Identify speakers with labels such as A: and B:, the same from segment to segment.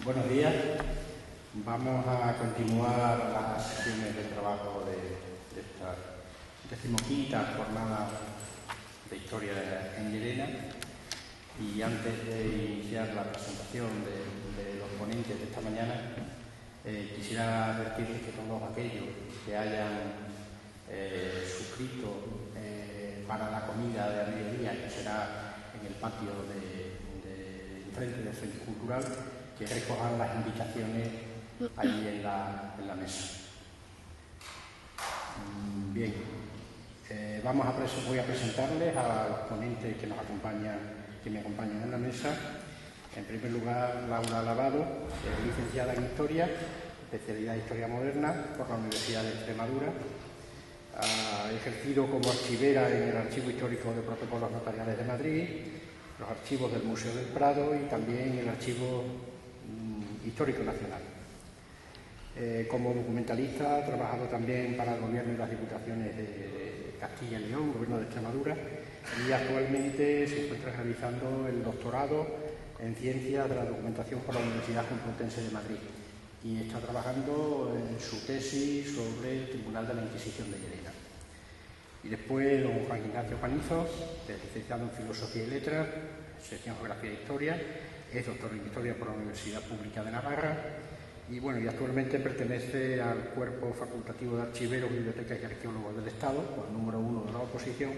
A: Buenos días. Vamos a continuar las sesiones de trabajo de esta 15ª jornada de Historia en Llerena. Y antes de iniciar la presentación de los ponentes de esta mañana, quisiera advertirles que todos aquellos que hayan suscrito para la comida de a mediodía, que será en el patio de enfrente del Centro Cultural, que recojan las invitaciones ahí en la mesa. Bien, voy a presentarles a los ponentes que me acompañan en la mesa. En primer lugar, Laura Lavado, es licenciada en Historia, especialidad en Historia Moderna por la Universidad de Extremadura. Ha ejercido como archivera en el Archivo Histórico de Protocolos Notariales de Madrid, los archivos del Museo del Prado y también el Archivo Histórico Nacional. Como documentalista ha trabajado también para el Gobierno y las Diputaciones de Castilla y León, Gobierno de Extremadura, y actualmente se encuentra realizando el doctorado en Ciencias de la Documentación por la Universidad Complutense de Madrid y está trabajando en su tesis sobre el Tribunal de la Inquisición de Llerena. Y después don Juan Ignacio Panizo, licenciado en Filosofía y Letras, sección Geografía e Historia, es doctor en Historia por la Universidad Pública de Navarra y actualmente pertenece al Cuerpo Facultativo de Archiveros, Bibliotecas y Arqueólogos del Estado, pues, número 1 de la oposición,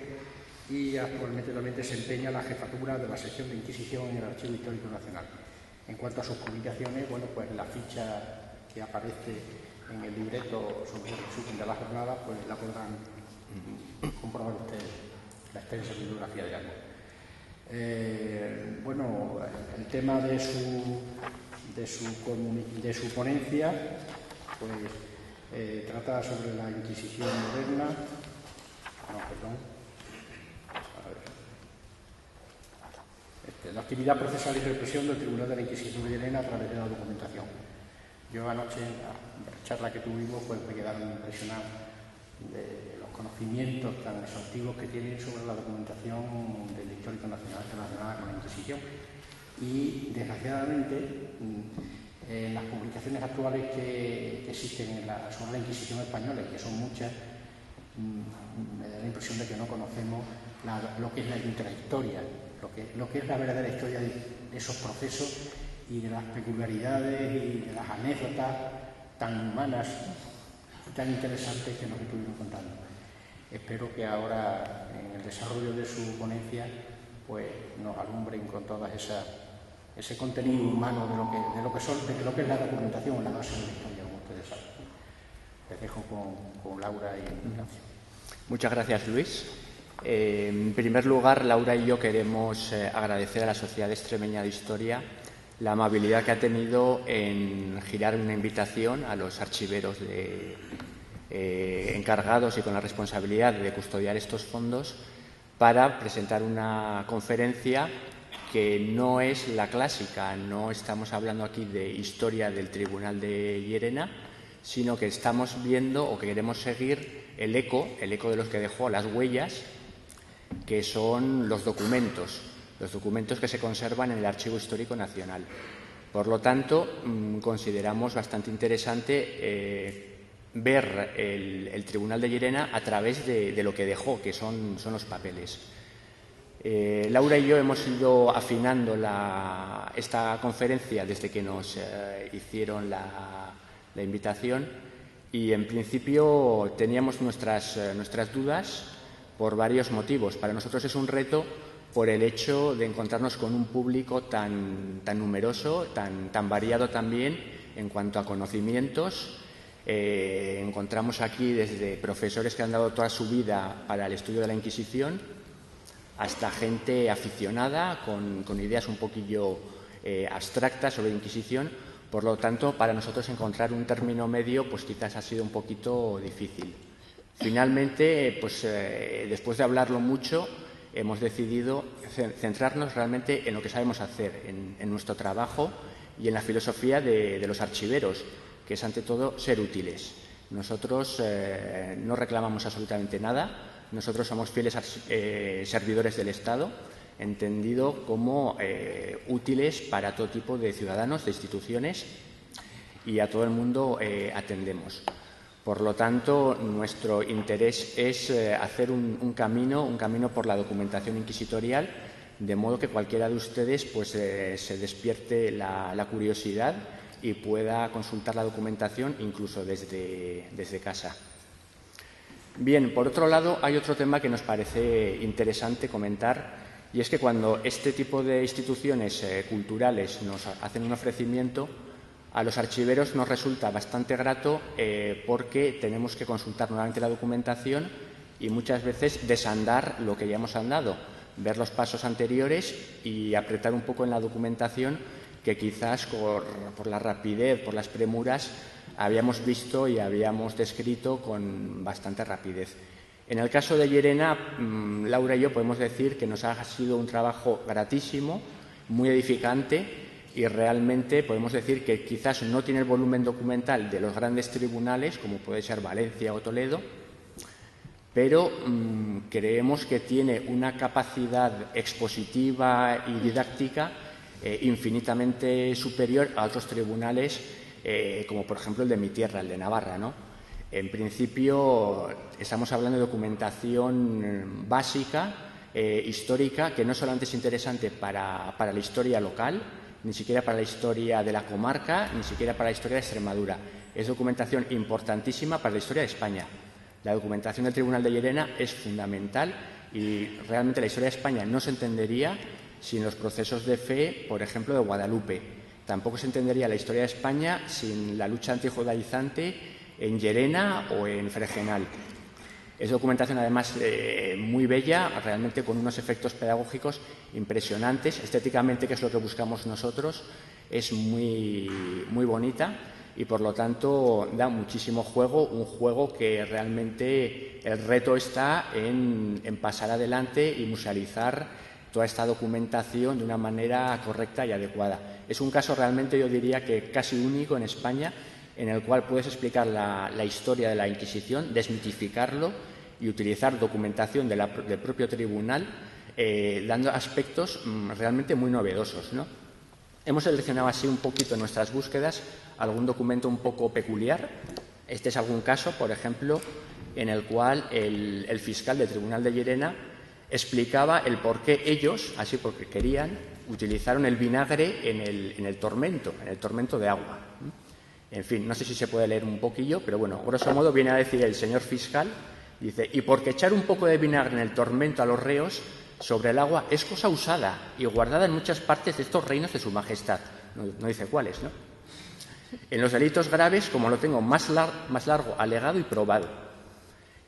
A: y actualmente también desempeña la jefatura de la sección de Inquisición en el Archivo Histórico Nacional. En cuanto a sus publicaciones, pues la ficha que aparece en el libreto sobre el resumen de la jornada, pues la podrán comprobar ustedes, la extensa bibliografía de algo. El tema de su ponencia pues trata sobre la Inquisición moderna. La actividad procesal y represión del Tribunal de la Inquisición de Llerena a través de la documentación. Yo anoche, en la charla que tuvimos, pues me quedaron impresionados de los conocimientos tan exhaustivos que tienen sobre la documentación del Histórico Nacional relacionada con la Inquisición. Y, desgraciadamente, en las publicaciones actuales que existen sobre la Inquisición española, y que son muchas, me da la impresión de que no conocemos lo que es la intrahistoria, lo que es la verdadera historia de esos procesos y de las peculiaridades y de las anécdotas tan humanas y tan interesantes que nos estuvieron contando. Espero que ahora, en el desarrollo de su ponencia, pues nos alumbren con todas ese contenido humano de lo que es la documentación, la base de la historia, como ustedes saben. Les dejo con Laura y Ignacio.
B: Muchas gracias, Luis. En primer lugar, Laura y yo queremos agradecer a la Sociedad Extremeña de Historia la amabilidad que ha tenido en girar una invitación a los archiveros encargados y con la responsabilidad de custodiar estos fondos para presentar una conferencia que no es la clásica. No estamos hablando aquí de historia del Tribunal de Llerena, sino que estamos viendo o que queremos seguir el eco de los que dejó, las huellas, que son los documentos que se conservan en el Archivo Histórico Nacional. Por lo tanto, consideramos bastante interesante ver el Tribunal de Llerena a través de lo que dejó, que son los papeles. Laura y yo hemos ido afinando esta conferencia desde que nos hicieron la invitación y, en principio, teníamos nuestras dudas por varios motivos. Para nosotros es un reto por el hecho de encontrarnos con un público tan numeroso, tan variado también en cuanto a conocimientos. Encontramos aquí desde profesores que han dado toda su vida para el estudio de la Inquisición hasta gente aficionada con ideas un poquillo abstractas sobre la Inquisición. Por lo tanto, para nosotros encontrar un término medio pues quizás ha sido un poquito difícil. Finalmente, después de hablarlo mucho, hemos decidido centrarnos realmente en lo que sabemos hacer, en nuestro trabajo y en la filosofía de los archiveros, que es ante todo ser útiles. Nosotros no reclamamos absolutamente nada, nosotros somos fieles servidores del Estado entendido como útiles para todo tipo de ciudadanos, de instituciones, y a todo el mundo atendemos. Por lo tanto, nuestro interés es hacer un camino por la documentación inquisitorial, de modo que cualquiera de ustedes pues, se despierte la curiosidad y pueda consultar la documentación incluso desde casa. Bien, por otro lado, hay otro tema que nos parece interesante comentar, y es que cuando este tipo de instituciones culturales nos hacen un ofrecimiento, a los archiveros nos resulta bastante grato porque tenemos que consultar nuevamente la documentación y muchas veces desandar lo que ya hemos andado, ver los pasos anteriores y apretar un poco en la documentación que quizás por la rapidez, por las premuras, habíamos visto y habíamos descrito con bastante rapidez. En el caso de Llerena, Laura y yo podemos decir que nos ha sido un trabajo gratísimo, muy edificante, y realmente podemos decir que quizás no tiene el volumen documental de los grandes tribunales, como puede ser Valencia o Toledo, pero creemos que tiene una capacidad expositiva y didáctica infinitamente superior a otros tribunales, como por ejemplo el de mi tierra, el de Navarra, ¿no? En principio, estamos hablando de documentación básica, histórica, que no solamente es interesante para la historia local, ni siquiera para la historia de la comarca, ni siquiera para la historia de Extremadura. Es documentación importantísima para la historia de España. La documentación del Tribunal de Llerena es fundamental y realmente la historia de España no se entendería sin los procesos de fe, por ejemplo, de Guadalupe. Tampoco se entendería la historia de España sin la lucha antijudaizante en Llerena o en Fregenal. Es documentación, además, muy bella, realmente con unos efectos pedagógicos impresionantes. Estéticamente, que es lo que buscamos nosotros, es muy bonita y, por lo tanto, da muchísimo juego, un juego que realmente el reto está en pasar adelante y musealizar toda esta documentación de una manera correcta y adecuada. Es un caso realmente, yo diría que casi único en España, en el cual puedes explicar la historia de la Inquisición, desmitificarlo y utilizar documentación del propio tribunal, dando aspectos realmente muy novedosos, ¿no? Hemos seleccionado así un poquito en nuestras búsquedas algún documento un poco peculiar. Este es algún caso, por ejemplo, en el cual el fiscal del Tribunal de Llerena explicaba el por qué ellos, así porque querían, utilizaron el vinagre en el tormento de agua. En fin, no sé si se puede leer un poquillo, pero bueno, grosso modo viene a decir el señor fiscal, dice, y porque echar un poco de vinagre en el tormento a los reos sobre el agua es cosa usada y guardada en muchas partes de estos reinos de su majestad. No dice cuáles, ¿no? En los delitos graves, como lo tengo más largo, alegado y probado.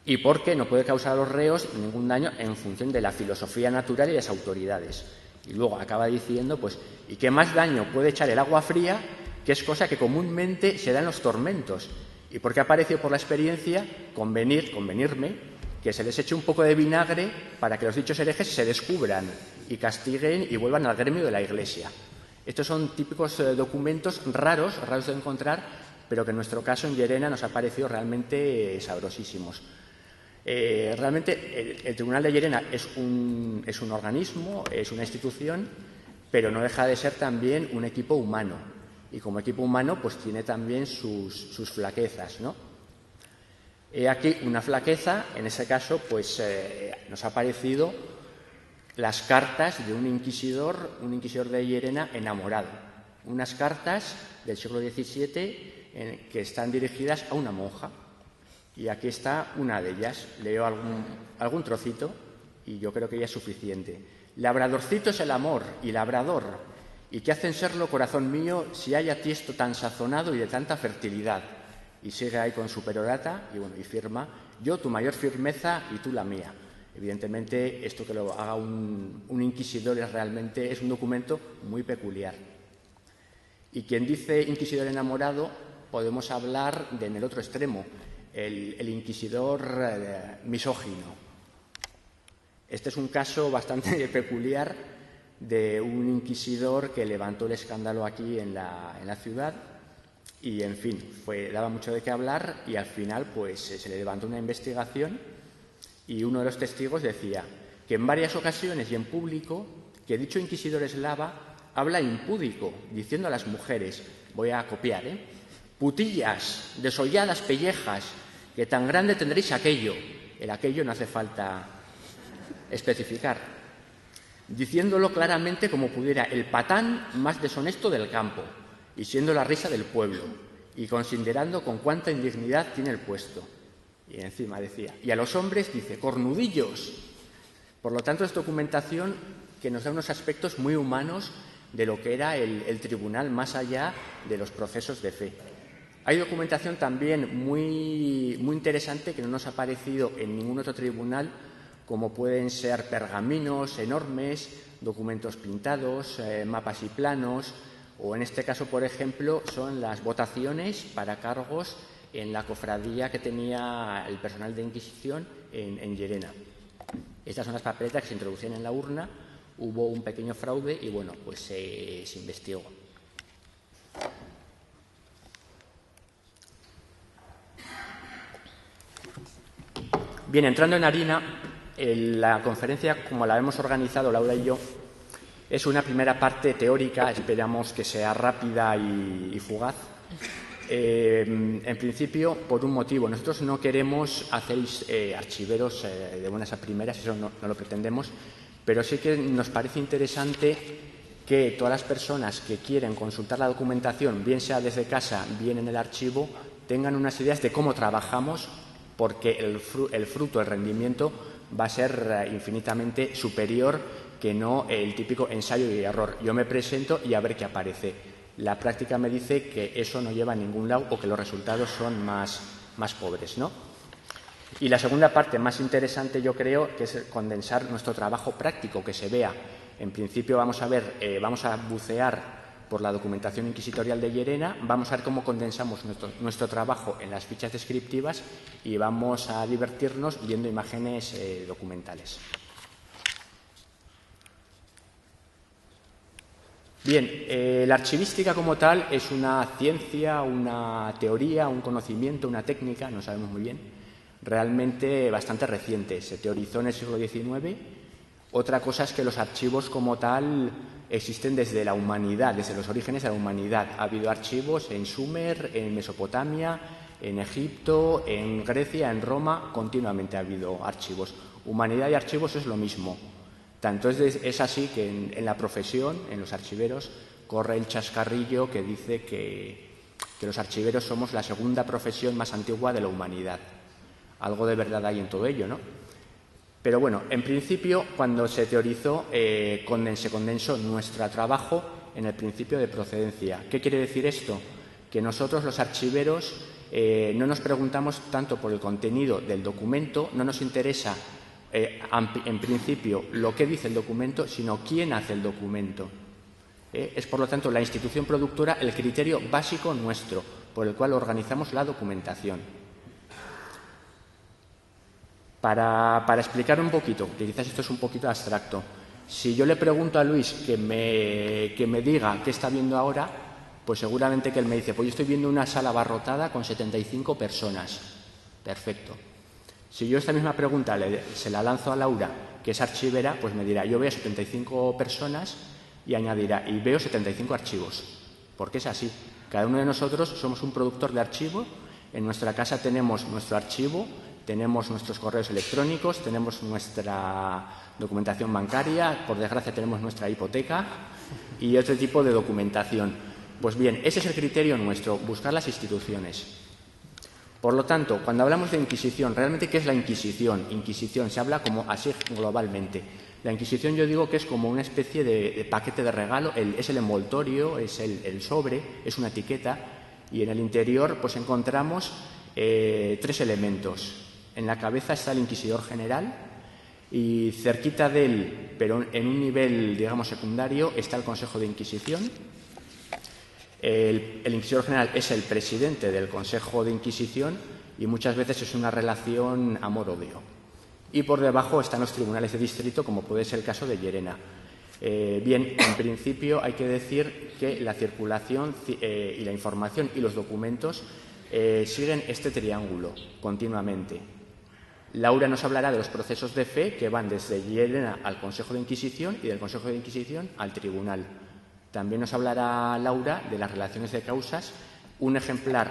B: Y porque no puede causar a los reos ningún daño en función de la filosofía natural y las autoridades. Y luego acaba diciendo, pues, ¿y qué más daño puede echar el agua fría, que es cosa que comúnmente se da en los tormentos? Y porque ha parecido por la experiencia convenirme que se les eche un poco de vinagre para que los dichos herejes se descubran y castiguen y vuelvan al gremio de la Iglesia. Estos son típicos documentos raros de encontrar, pero que en nuestro caso en Llerena nos ha parecido realmente sabrosísimos. Realmente el Tribunal de Llerena es un organismo, es una institución, pero no deja de ser también un equipo humano. Y como equipo humano, pues tiene también sus flaquezas, ¿no? He aquí una flaqueza, en ese caso, pues nos ha parecido las cartas de un inquisidor de Llerena enamorado. Unas cartas del siglo XVII que están dirigidas a una monja. Y aquí está una de ellas. Leo algún trocito y yo creo que ya es suficiente. Labradorcito es el amor y labrador, y que hacen serlo, corazón mío, si hay a ti esto tan sazonado y de tanta fertilidad. Y sigue ahí con su perorata y firma, yo tu mayor firmeza y tú la mía. Evidentemente, esto que lo haga un inquisidor es un documento muy peculiar. Y quien dice inquisidor enamorado, podemos hablar en el otro extremo, el inquisidor misógino. Este es un caso bastante peculiar de un inquisidor que levantó el escándalo aquí en la ciudad y, en fin, daba mucho de qué hablar y al final pues se le levantó una investigación y uno de los testigos decía que en varias ocasiones y en público que dicho inquisidor eslava habla impúdico, diciendo a las mujeres, voy a copiar, putillas, desolladas pellejas, que tan grande tendréis aquello. El aquello no hace falta especificar. Diciéndolo claramente como pudiera el patán más deshonesto del campo, y siendo la risa del pueblo, y considerando con cuánta indignidad tiene el puesto. Y encima decía, y a los hombres dice, cornudillos. Por lo tanto, es documentación que nos da unos aspectos muy humanos de lo que era el tribunal más allá de los procesos de fe. Hay documentación también muy interesante que no nos ha aparecido en ningún otro tribunal, como pueden ser pergaminos enormes, documentos pintados, mapas y planos, o en este caso, por ejemplo, son las votaciones para cargos en la cofradía que tenía el personal de Inquisición en Llerena. Estas son las papeletas que se introducían en la urna, hubo un pequeño fraude y, bueno, pues se investigó. Bien, entrando en harina, la conferencia, como la hemos organizado Laura y yo, es una primera parte teórica, esperamos que sea rápida y fugaz. En principio, por un motivo, nosotros no queremos hacer archiveros de buenas a primeras, eso no lo pretendemos, pero sí que nos parece interesante que todas las personas que quieren consultar la documentación, bien sea desde casa, bien en el archivo, tengan unas ideas de cómo trabajamos, porque el fruto, el rendimiento, va a ser infinitamente superior que no el típico ensayo y error. Yo me presento y a ver qué aparece. La práctica me dice que eso no lleva a ningún lado o que los resultados son más pobres, ¿no? Y la segunda parte más interesante, yo creo, que es condensar nuestro trabajo práctico, que se vea. En principio vamos a bucear por la documentación inquisitorial de Llerena, vamos a ver cómo condensamos nuestro trabajo en las fichas descriptivas y vamos a divertirnos viendo imágenes documentales. Bien, la archivística como tal es una ciencia, una teoría, un conocimiento, una técnica, no sabemos muy bien, realmente bastante reciente. Se teorizó en el siglo XIX. Otra cosa es que los archivos como tal existen desde la humanidad, desde los orígenes de la humanidad. Ha habido archivos en Sumer, en Mesopotamia, en Egipto, en Grecia, en Roma, continuamente ha habido archivos. Humanidad y archivos es lo mismo. Tanto es así que en la profesión, en los archiveros, corre el chascarrillo que dice que los archiveros somos la segunda profesión más antigua de la humanidad. Algo de verdad hay en todo ello, ¿no? Pero bueno, en principio, cuando se teorizó, se condensó nuestro trabajo en el principio de procedencia. ¿Qué quiere decir esto? Que nosotros, los archiveros, no nos preguntamos tanto por el contenido del documento, no nos interesa en principio lo que dice el documento, sino quién hace el documento. Es, por lo tanto, la institución productora el criterio básico nuestro por el cual organizamos la documentación. Para explicar un poquito, que quizás esto es un poquito abstracto, si yo le pregunto a Luis que me diga qué está viendo ahora, pues seguramente que él me dice, pues yo estoy viendo una sala abarrotada con 75 personas. Perfecto. Si yo esta misma pregunta se la lanzo a Laura, que es archivera, pues me dirá, yo veo 75 personas y añadirá, y veo 75 archivos. Porque es así. Cada uno de nosotros somos un productor de archivo. En nuestra casa tenemos nuestro archivo, tenemos nuestros correos electrónicos, tenemos nuestra documentación bancaria, por desgracia tenemos nuestra hipoteca y otro tipo de documentación. Pues bien, ese es el criterio nuestro, buscar las instituciones. Por lo tanto, cuando hablamos de Inquisición, ¿realmente qué es la Inquisición? Inquisición se habla como así globalmente. La Inquisición yo digo que es como una especie de paquete de regalo, es el envoltorio, es el sobre, es una etiqueta y en el interior pues encontramos tres elementos. En la cabeza está el Inquisidor General y cerquita de él, pero en un nivel, digamos, secundario, está el Consejo de Inquisición. El Inquisidor General es el presidente del Consejo de Inquisición y muchas veces es una relación amor-odio. Y por debajo están los tribunales de distrito, como puede ser el caso de Llerena. Bien, en principio hay que decir que la circulación y la información y los documentos siguen este triángulo continuamente. Laura nos hablará de los procesos de fe que van desde Llerena al Consejo de Inquisición y del Consejo de Inquisición al Tribunal. También nos hablará Laura de las relaciones de causas. Un ejemplar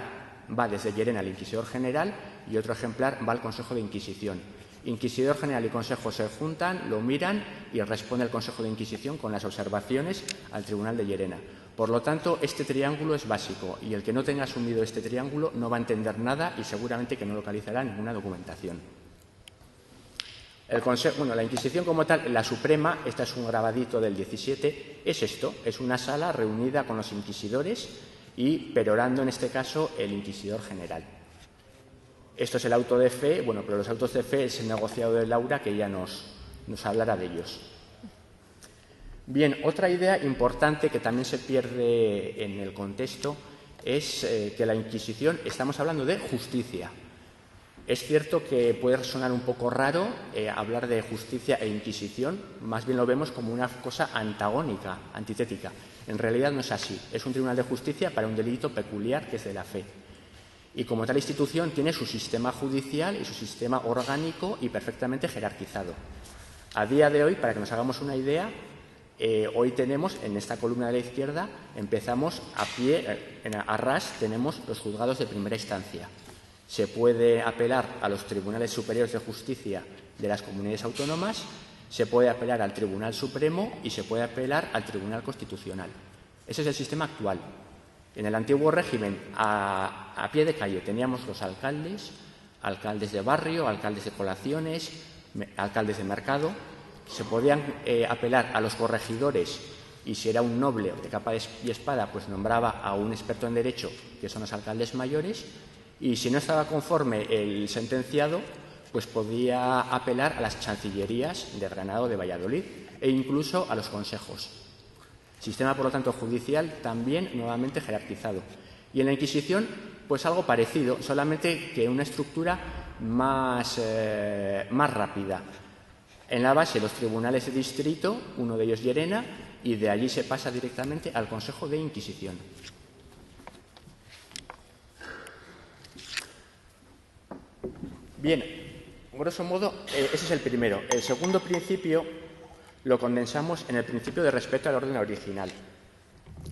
B: va desde Llerena al Inquisidor General y otro ejemplar va al Consejo de Inquisición. Inquisidor General y Consejo se juntan, lo miran y responde el Consejo de Inquisición con las observaciones al Tribunal de Llerena. Por lo tanto, este triángulo es básico y el que no tenga asumido este triángulo no va a entender nada y seguramente que no localizará ninguna documentación. La Inquisición como tal, la Suprema, esta es un grabadito del 17, es esto, es una sala reunida con los inquisidores y perorando en este caso el Inquisidor General. Esto es el auto de fe, pero los autos de fe es el negociado de Laura, que ella nos hablará de ellos. Bien, otra idea importante que también se pierde en el contexto es que la Inquisición, estamos hablando de justicia. Es cierto que puede sonar un poco raro hablar de justicia e Inquisición, más bien lo vemos como una cosa antagónica, antitética. En realidad no es así, es un tribunal de justicia para un delito peculiar que es de la fe. Y como tal institución tiene su sistema judicial y su sistema orgánico y perfectamente jerarquizado. A día de hoy, para que nos hagamos una idea, hoy tenemos en esta columna de la izquierda, empezamos a pie, a ras, tenemos los juzgados de primera instancia. Se puede apelar a los tribunales superiores de justicia de las comunidades autónomas, se puede apelar al Tribunal Supremo y se puede apelar al Tribunal Constitucional. Ese es el sistema actual. En el antiguo régimen, a pie de calle, teníamos los alcaldes, alcaldes de barrio, alcaldes de poblaciones, alcaldes de mercado. Se podían apelar a los corregidores y si era un noble de capa y espada, pues nombraba a un experto en derecho, que son los alcaldes mayores, y si no estaba conforme el sentenciado, pues podía apelar a las chancillerías de Granada o de Valladolid e incluso a los consejos. Sistema, por lo tanto, judicial también nuevamente jerarquizado. Y en la Inquisición, pues algo parecido, solamente que una estructura más rápida. En la base, los tribunales de distrito, uno de ellos Llerena, y de allí se pasa directamente al Consejo de Inquisición. Bien, grosso modo, ese es el primero. El segundo principio lo condensamos en el principio de respeto al orden original.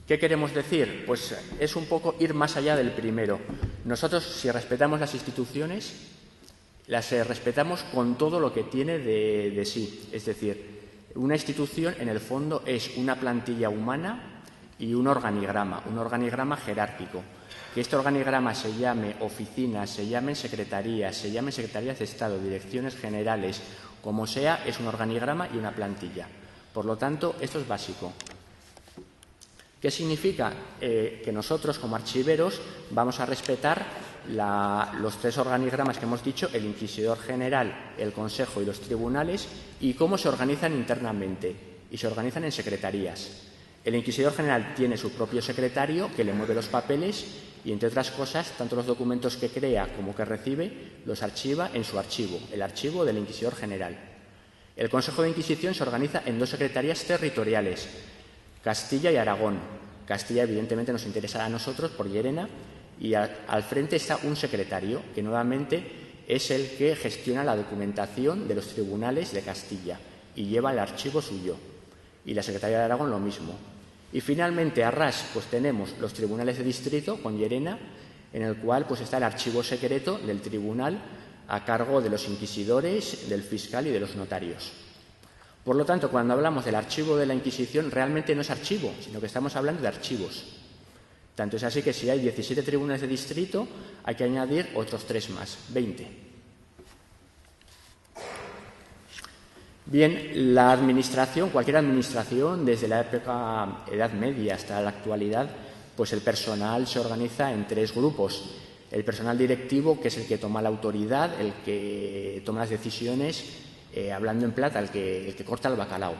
B: ¿Qué queremos decir? Pues es un poco ir más allá del primero. Nosotros, si respetamos las instituciones, las respetamos con todo lo que tiene de sí. Es decir, una institución, en el fondo, es una plantilla humana y un organigrama jerárquico. Que este organigrama se llame oficinas, se llamen secretarías, se llamen secretarías de Estado, direcciones generales, como sea, es un organigrama y una plantilla. Por lo tanto, esto es básico. ¿Qué significa? Que nosotros, como archiveros, vamos a respetar los tres organigramas que hemos dicho, el Inquisidor General, el Consejo y los tribunales, y cómo se organizan internamente. Y se organizan en secretarías. El Inquisidor General tiene su propio secretario que le mueve los papeles y, entre otras cosas, tanto los documentos que crea como que recibe los archiva en su archivo, el archivo del Inquisidor General. El Consejo de Inquisición se organiza en dos secretarías territoriales, Castilla y Aragón. Castilla, evidentemente, nos interesará a nosotros por Llerena y al frente está un secretario que nuevamente es el que gestiona la documentación de los tribunales de Castilla y lleva el archivo suyo. Y la Secretaría de Aragón lo mismo. Y finalmente, a ras, pues tenemos los tribunales de distrito con Llerena, en el cual pues está el archivo secreto del tribunal a cargo de los inquisidores, del fiscal y de los notarios. Por lo tanto, cuando hablamos del archivo de la Inquisición, realmente no es archivo, sino que estamos hablando de archivos. Tanto es así que si hay 17 tribunales de distrito, hay que añadir otros 3 más, 20. Bien, la administración, cualquier administración, desde la época Edad Media hasta la actualidad, pues el personal se organiza en 3 grupos. El personal directivo, que es el que toma la autoridad, el que toma las decisiones, hablando en plata, el que corta el bacalao.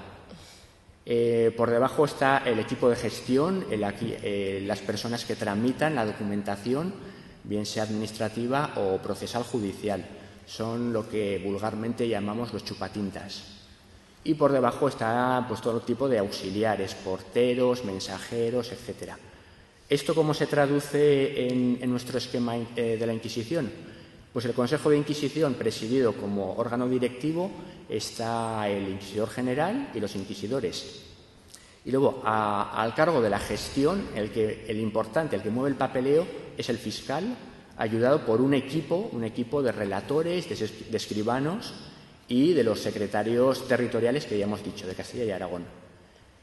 B: Por debajo está el equipo de gestión, las personas que tramitan la documentación, bien sea administrativa o procesal judicial. Son lo que vulgarmente llamamos los chupatintas. Y por debajo está pues, todo tipo de auxiliares, porteros, mensajeros, etc. ¿Esto cómo se traduce en nuestro esquema de la Inquisición? Pues el Consejo de Inquisición, presidido como órgano directivo, está el Inquisidor General y los inquisidores. Y luego, al cargo de la gestión, el importante, el que mueve el papeleo, es el fiscal, ayudado por un equipo de relatores, de escribanos y de los secretarios territoriales que ya hemos dicho, de Castilla y Aragón.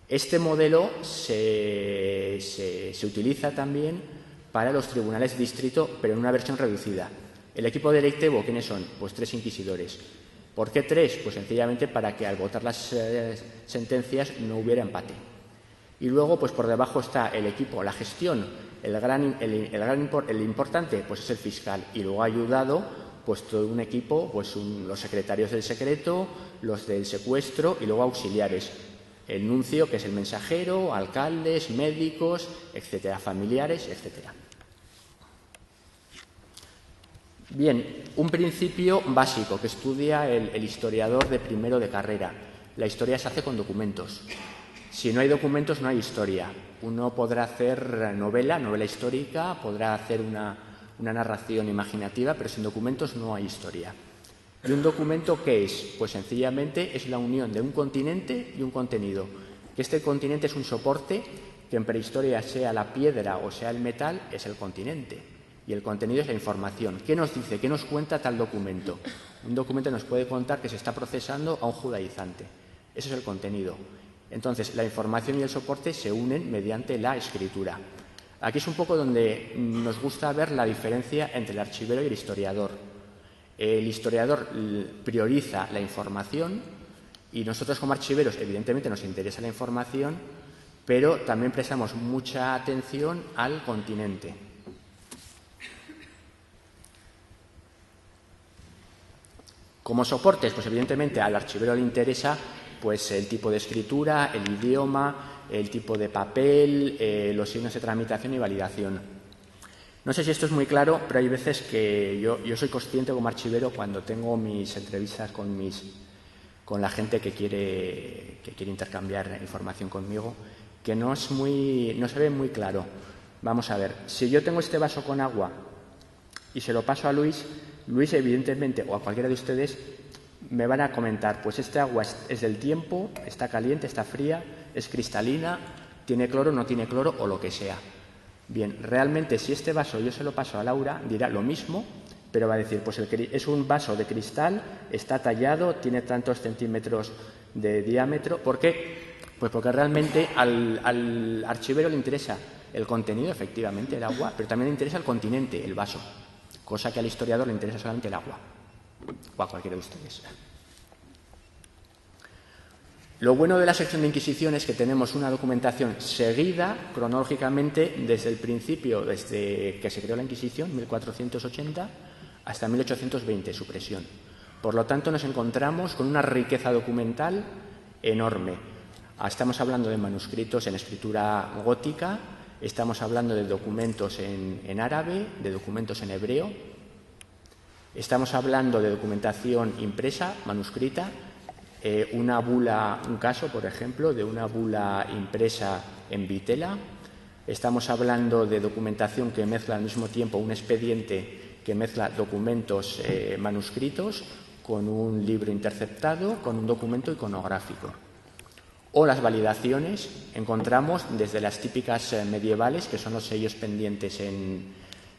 B: Este modelo se utiliza también para los tribunales de distrito, pero en una versión reducida. El equipo directivo, ¿quiénes son? Pues 3 inquisidores. ¿Por qué 3? Pues sencillamente para que al votar las sentencias no hubiera empate. Y luego, pues por debajo está el equipo, la gestión. El importante, pues es el fiscal. Y luego ha ayudado, pues todo un equipo, pues los secretarios del secreto, los del secuestro y luego auxiliares. El nuncio, que es el mensajero, alcaldes, médicos, etcétera, familiares, etcétera. Bien, un principio básico que estudia el historiador de primero de carrera. La historia se hace con documentos. Si no hay documentos, no hay historia. Uno podrá hacer novela histórica, podrá hacer una narración imaginativa, pero sin documentos no hay historia. ¿Y un documento qué es? Pues sencillamente es la unión de un continente y un contenido. Este continente es un soporte, que en prehistoria sea la piedra o sea el metal, es el continente. Y el contenido es la información. ¿Qué nos dice? ¿Qué nos cuenta tal documento? Un documento nos puede contar que se está procesando a un judaizante. Ese es el contenido. Entonces, la información y el soporte se unen mediante la escritura. Aquí es un poco donde nos gusta ver la diferencia entre el archivero y el historiador. El historiador prioriza la información y nosotros como archiveros, evidentemente, nos interesa la información, pero también prestamos mucha atención al continente. Como soportes, pues evidentemente al archivero le interesa pues el tipo de escritura, el idioma, el tipo de papel, los signos de tramitación y validación. No sé si esto es muy claro, pero hay veces que yo soy consciente como archivero cuando tengo mis entrevistas con la gente que quiere intercambiar información conmigo, que no se ve muy claro. Vamos a ver, si yo tengo este vaso con agua y se lo paso a Luis, evidentemente, o a cualquiera de ustedes, me van a comentar, pues este agua es del tiempo, está caliente, está fría, es cristalina, tiene cloro, no tiene cloro o lo que sea. Bien, realmente si este vaso yo se lo paso a Laura, dirá lo mismo, pero va a decir, pues es un vaso de cristal, está tallado, tiene tantos centímetros de diámetro. ¿Por qué? Pues porque realmente al archivero le interesa el contenido, efectivamente, el agua, pero también le interesa el continente, el vaso, cosa que al historiador le interesa solamente el agua, o a cualquiera de ustedes. Lo bueno de la sección de Inquisición es que tenemos una documentación seguida cronológicamente desde el principio, desde que se creó la Inquisición, 1480, hasta 1820, supresión. Por lo tanto, nos encontramos con una riqueza documental enorme. Estamos hablando de manuscritos en escritura gótica, estamos hablando de documentos en árabe, de documentos en hebreo, estamos hablando de documentación impresa, manuscrita, una bula, un caso, por ejemplo, de una bula impresa en vitela. Estamos hablando de documentación que mezcla al mismo tiempo un expediente que mezcla documentos manuscritos con un libro interceptado, con un documento iconográfico. O las validaciones, encontramos desde las típicas medievales, que son los sellos pendientes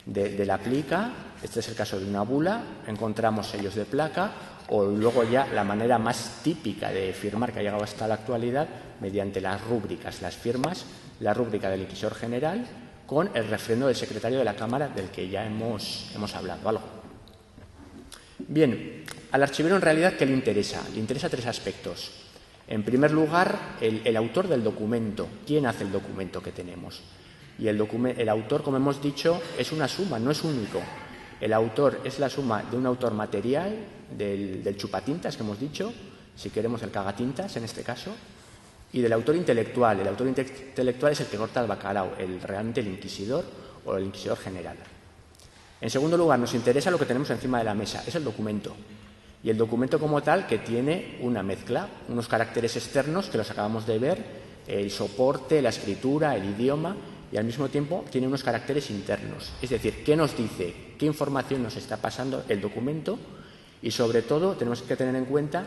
B: de la plica. Este es el caso de una bula, encontramos sellos de placa, o luego ya la manera más típica de firmar que ha llegado hasta la actualidad mediante las rúbricas, las firmas, la rúbrica del Inquisidor General con el refrendo del secretario de la Cámara del que ya hemos hablado algo. Bien, al archivero en realidad ¿qué le interesa? Le interesa 3 aspectos. En primer lugar, el autor del documento. ¿Quién hace el documento que tenemos? Y el autor, como hemos dicho, es una suma, no es único. El autor es la suma de un autor material, del chupatintas que hemos dicho, si queremos el cagatintas en este caso, y del autor intelectual. El autor intelectual es el que corta el bacalao, realmente el inquisidor o el inquisidor general. En segundo lugar, nos interesa lo que tenemos encima de la mesa, es el documento. Y el documento como tal que tiene una mezcla, unos caracteres externos que los acabamos de ver, el soporte, la escritura, el idioma, y al mismo tiempo tiene unos caracteres internos. Es decir, qué nos dice, qué información nos está pasando el documento y, sobre todo, tenemos que tener en cuenta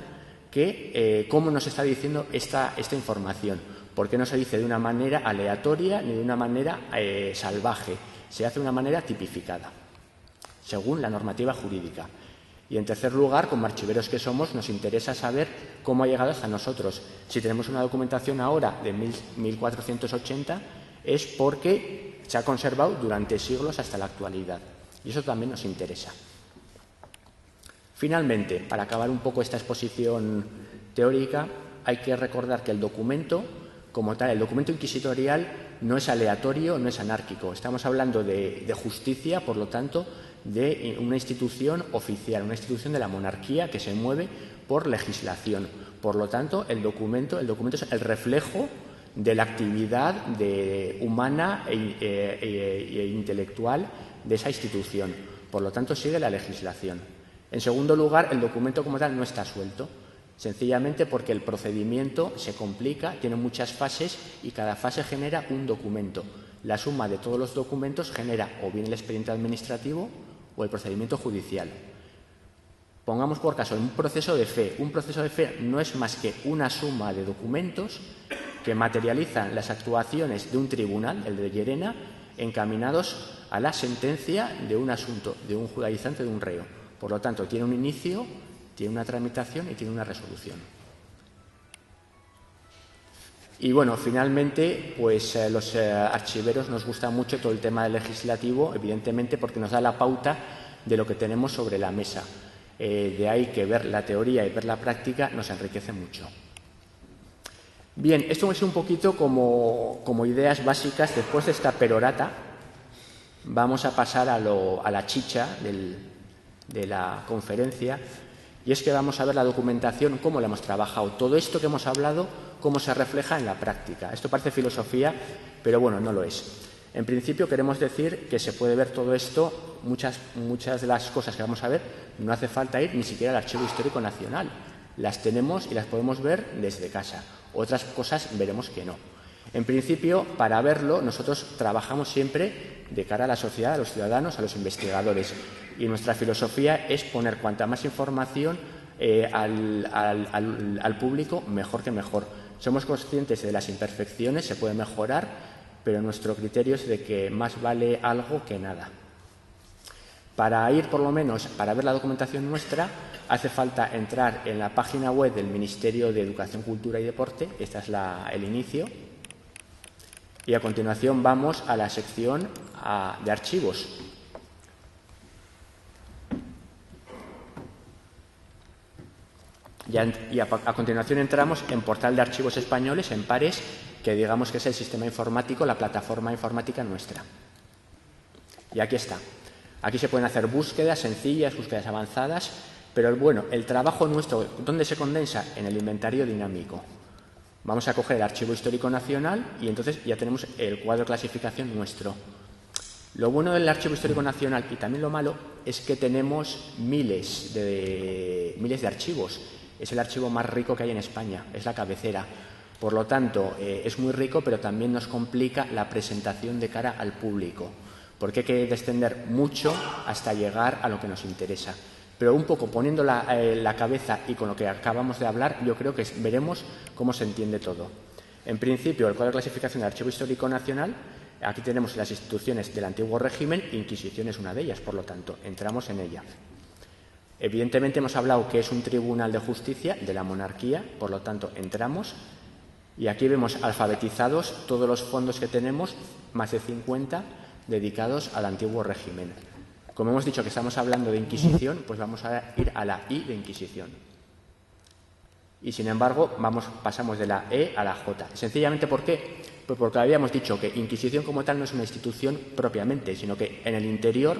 B: cómo nos está diciendo esta información. Porque no se dice de una manera aleatoria ni de una manera salvaje. Se hace de una manera tipificada, según la normativa jurídica. Y, en tercer lugar, como archiveros que somos, nos interesa saber cómo ha llegado hasta nosotros. Si tenemos una documentación ahora de 1480, es porque se ha conservado durante siglos hasta la actualidad. Y eso también nos interesa. Finalmente, para acabar un poco esta exposición teórica, hay que recordar que el documento, como tal, el documento inquisitorial no es aleatorio, no es anárquico. Estamos hablando de justicia, por lo tanto, de una institución oficial, una institución de la monarquía que se mueve por legislación. Por lo tanto, el documento es el reflejo de la actividad humana e intelectual de esa institución. Por lo tanto, sigue la legislación. En segundo lugar, el documento como tal no está suelto, sencillamente porque el procedimiento se complica, tiene muchas fases y cada fase genera un documento. La suma de todos los documentos genera o bien el expediente administrativo o el procedimiento judicial. Pongamos por caso un proceso de fe. Un proceso de fe no es más que una suma de documentos que materializan las actuaciones de un tribunal, el de Llerena, encaminados a la sentencia de un asunto, de un judaizante, de un reo. Por lo tanto, tiene un inicio, tiene una tramitación y tiene una resolución. Y bueno, finalmente, pues los archiveros nos gusta mucho todo el tema legislativo, evidentemente porque nos da la pauta de lo que tenemos sobre la mesa. De ahí que ver la teoría y ver la práctica nos enriquece mucho. Bien, esto es un poquito como ideas básicas. Después de esta perorata, vamos a pasar a la chicha de la conferencia, y es que vamos a ver la documentación, cómo la hemos trabajado. Todo esto que hemos hablado, cómo se refleja en la práctica. Esto parece filosofía, pero bueno, no lo es. En principio queremos decir que se puede ver todo esto, muchas de las cosas que vamos a ver, no hace falta ir ni siquiera al Archivo Histórico Nacional. Las tenemos y las podemos ver desde casa. Otras cosas veremos que no. En principio, para verlo, nosotros trabajamos siempre de cara a la sociedad, a los ciudadanos, a los investigadores. Y nuestra filosofía es poner cuanta más información al público, mejor que mejor. Somos conscientes de las imperfecciones, se puede mejorar, pero nuestro criterio es de que más vale algo que nada. Para ir, por lo menos, para ver la documentación nuestra, hace falta entrar en la página web del Ministerio de Educación, Cultura y Deporte. Este es el inicio. Y a continuación vamos a la sección de archivos. Y a continuación entramos en Portal de Archivos Españoles, en Pares, que digamos que es el sistema informático, la plataforma informática nuestra. Y aquí está. Aquí se pueden hacer búsquedas sencillas, búsquedas avanzadas, pero bueno, el trabajo nuestro, ¿dónde se condensa? En el inventario dinámico. Vamos a coger el Archivo Histórico Nacional y entonces ya tenemos el cuadro de clasificación nuestro. Lo bueno del Archivo Histórico Nacional y también lo malo es que tenemos miles de archivos. Es el archivo más rico que hay en España, es la cabecera. Por lo tanto, es muy rico, pero también nos complica la presentación de cara al público, porque hay que descender mucho hasta llegar a lo que nos interesa. Pero un poco poniendo la cabeza y con lo que acabamos de hablar, yo creo que veremos cómo se entiende todo. En principio, el cuadro de clasificación del Archivo Histórico Nacional, aquí tenemos las instituciones del antiguo régimen, Inquisición es una de ellas, por lo tanto, entramos en ella. Evidentemente hemos hablado que es un tribunal de justicia de la monarquía, por lo tanto, entramos. Y aquí vemos alfabetizados todos los fondos que tenemos, más de 50, dedicados al antiguo régimen. Como hemos dicho que estamos hablando de Inquisición, pues vamos a ir a la I de Inquisición. Y sin embargo, pasamos de la E a la J. Sencillamente, ¿por qué? Pues porque habíamos dicho que Inquisición como tal no es una institución propiamente, sino que en el interior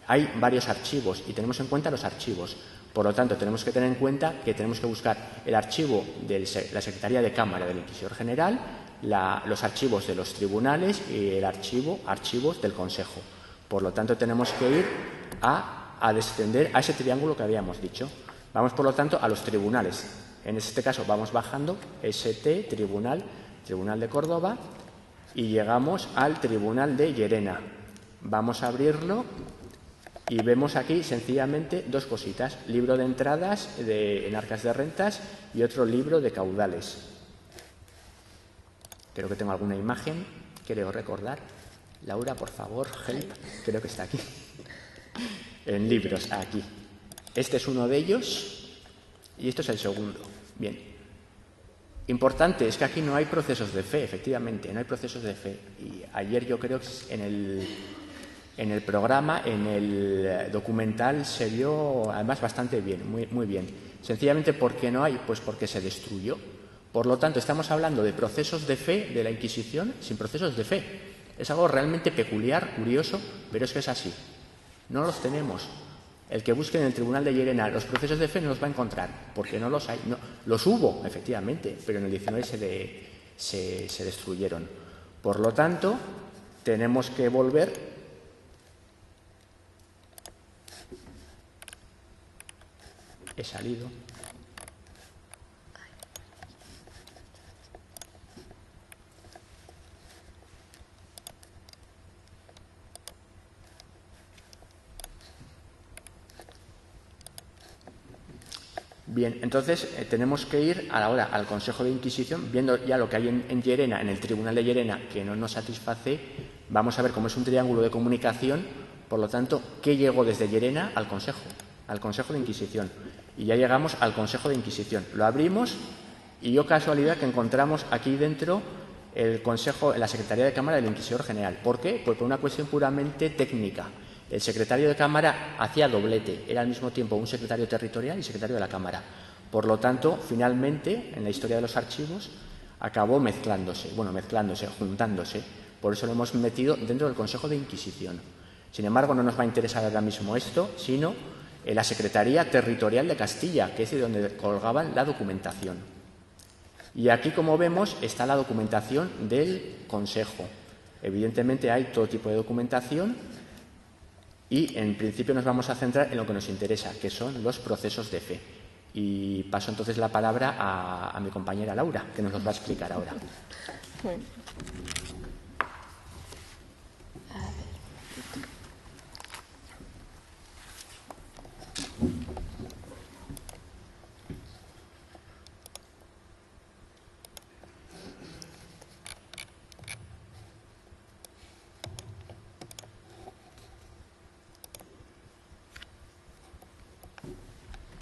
B: hay varios archivos y tenemos en cuenta los archivos. Por lo tanto, tenemos que tener en cuenta que tenemos que buscar el archivo de la Secretaría de Cámara del Inquisidor General, los archivos de los tribunales y el archivos del Consejo. Por lo tanto, tenemos que ir a descender a ese triángulo que habíamos dicho. Vamos, por lo tanto, a los tribunales. En este caso, vamos bajando, ST, Tribunal de Córdoba, y llegamos al Tribunal de Llerena. Vamos a abrirlo y vemos aquí sencillamente dos cositas: libro de entradas en arcas de rentas y otro libro de caudales. Creo que tengo alguna imagen, creo recordar. Laura, por favor, help. Creo que está aquí. En libros, aquí. Este es uno de ellos y esto es el segundo. Bien. Importante es que aquí no hay procesos de fe, efectivamente, no hay procesos de fe. Y ayer yo creo que en el programa, en el documental, se vio además bastante bien, muy bien. Sencillamente, ¿por qué no hay? Pues porque se destruyó. Por lo tanto, estamos hablando de procesos de fe de la Inquisición sin procesos de fe. Es algo realmente peculiar, curioso, pero es que es así. No los tenemos. El que busque en el Tribunal de Llerena los procesos de fe no los va a encontrar, porque no los hay. No, los hubo, efectivamente, pero en el 19 se destruyeron. Por lo tanto, tenemos que volver He salido. Bien, entonces tenemos que ir ahora al Consejo de Inquisición, viendo ya lo que hay en Llerena, en el Tribunal de Llerena, que no nos satisface. Vamos a ver cómo es un triángulo de comunicación, por lo tanto, ¿qué llegó desde Llerena al Consejo de Inquisición? Y ya llegamos al Consejo de Inquisición. Lo abrimos y yo casualidad que encontramos aquí dentro el Consejo, la Secretaría de Cámara del Inquisidor General. ¿Por qué? Pues por una cuestión puramente técnica. El secretario de Cámara hacía doblete, era al mismo tiempo un secretario territorial y secretario de la Cámara. Por lo tanto, finalmente, en la historia de los archivos, acabó mezclándose, juntándose. Por eso lo hemos metido dentro del Consejo de Inquisición. Sin embargo, no nos va a interesar ahora mismo esto, sino la Secretaría Territorial de Castilla, que es de donde colgaban la documentación. Y aquí, como vemos, está la documentación del Consejo. Evidentemente hay todo tipo de documentación y, en principio, nos vamos a centrar en lo que nos interesa, que son los procesos de fe. Y paso entonces la palabra a mi compañera Laura, que nos los va a explicar ahora.
C: Bueno.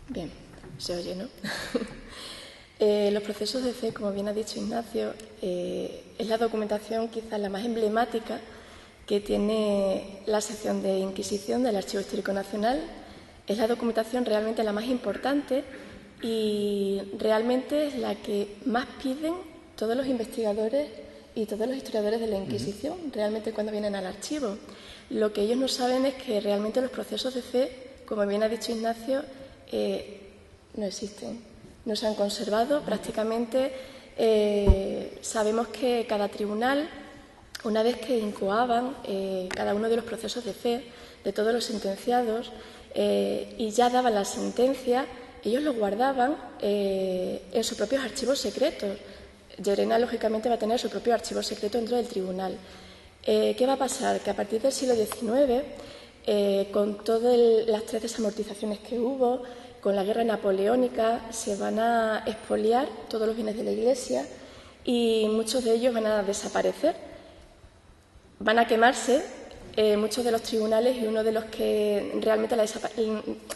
C: Bien, se oye, ¿no? Los procesos de fe, como bien ha dicho Ignacio, es la documentación quizás la más emblemática que tiene la sección de Inquisición del Archivo Histórico Nacional. Es la documentación realmente la más importante y realmente es la que más piden todos los investigadores y todos los historiadores de la Inquisición, realmente cuando vienen al archivo. Lo que ellos no saben es que realmente los procesos de fe, como bien ha dicho Ignacio, no existen, no se han conservado prácticamente. Sabemos que cada tribunal, una vez que incoaban cada uno de los procesos de fe de todos los sentenciados y ya daban la sentencia, ellos lo guardaban en sus propios archivos secretos. Llerena, lógicamente, va a tener su propio archivo secreto dentro del tribunal. ¿Qué va a pasar? Que a partir del siglo XIX, con todas las 3 desamortizaciones que hubo, con la guerra napoleónica, se van a expoliar todos los bienes de la Iglesia y muchos de ellos van a desaparecer. Van a quemarse muchos de los tribunales y uno de los que realmente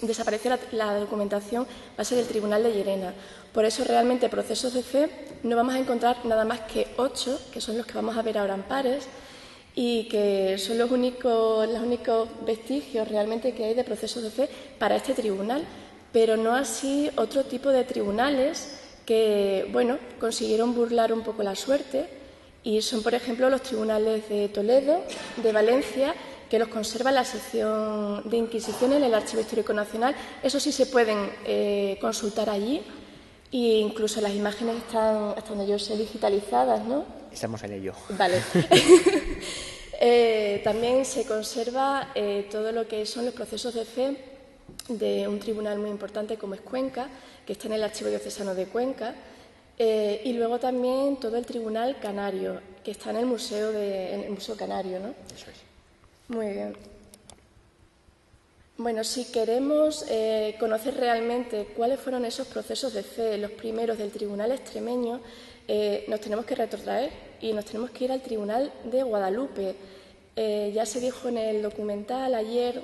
C: desapareció la documentación va a ser el Tribunal de Llerena. Por eso realmente procesos de fe no vamos a encontrar nada más que 8, que son los que vamos a ver ahora en pares, y que son los únicos vestigios realmente que hay de procesos de fe para este tribunal, pero no así otro tipo de tribunales que, bueno, consiguieron burlar un poco la suerte, y son, por ejemplo, los tribunales de Toledo, de Valencia, que los conserva la sección de Inquisición en el Archivo Histórico Nacional. Eso sí se pueden consultar allí, e incluso las imágenes están, hasta donde yo sé, digitalizadas, ¿no?
B: Estamos en ello.
C: Vale. También se conserva todo lo que son los procesos de fe de un tribunal muy importante como es Cuenca, que está en el Archivo Diocesano de Cuenca, y luego también todo el Tribunal Canario, que está en el Museo Canario, ¿no?
B: Eso es.
C: Muy bien. Bueno, si queremos conocer realmente cuáles fueron esos procesos de fe, los primeros del Tribunal extremeño, nos tenemos que retrotraer y nos tenemos que ir al Tribunal de Guadalupe. Ya se dijo en el documental ayer,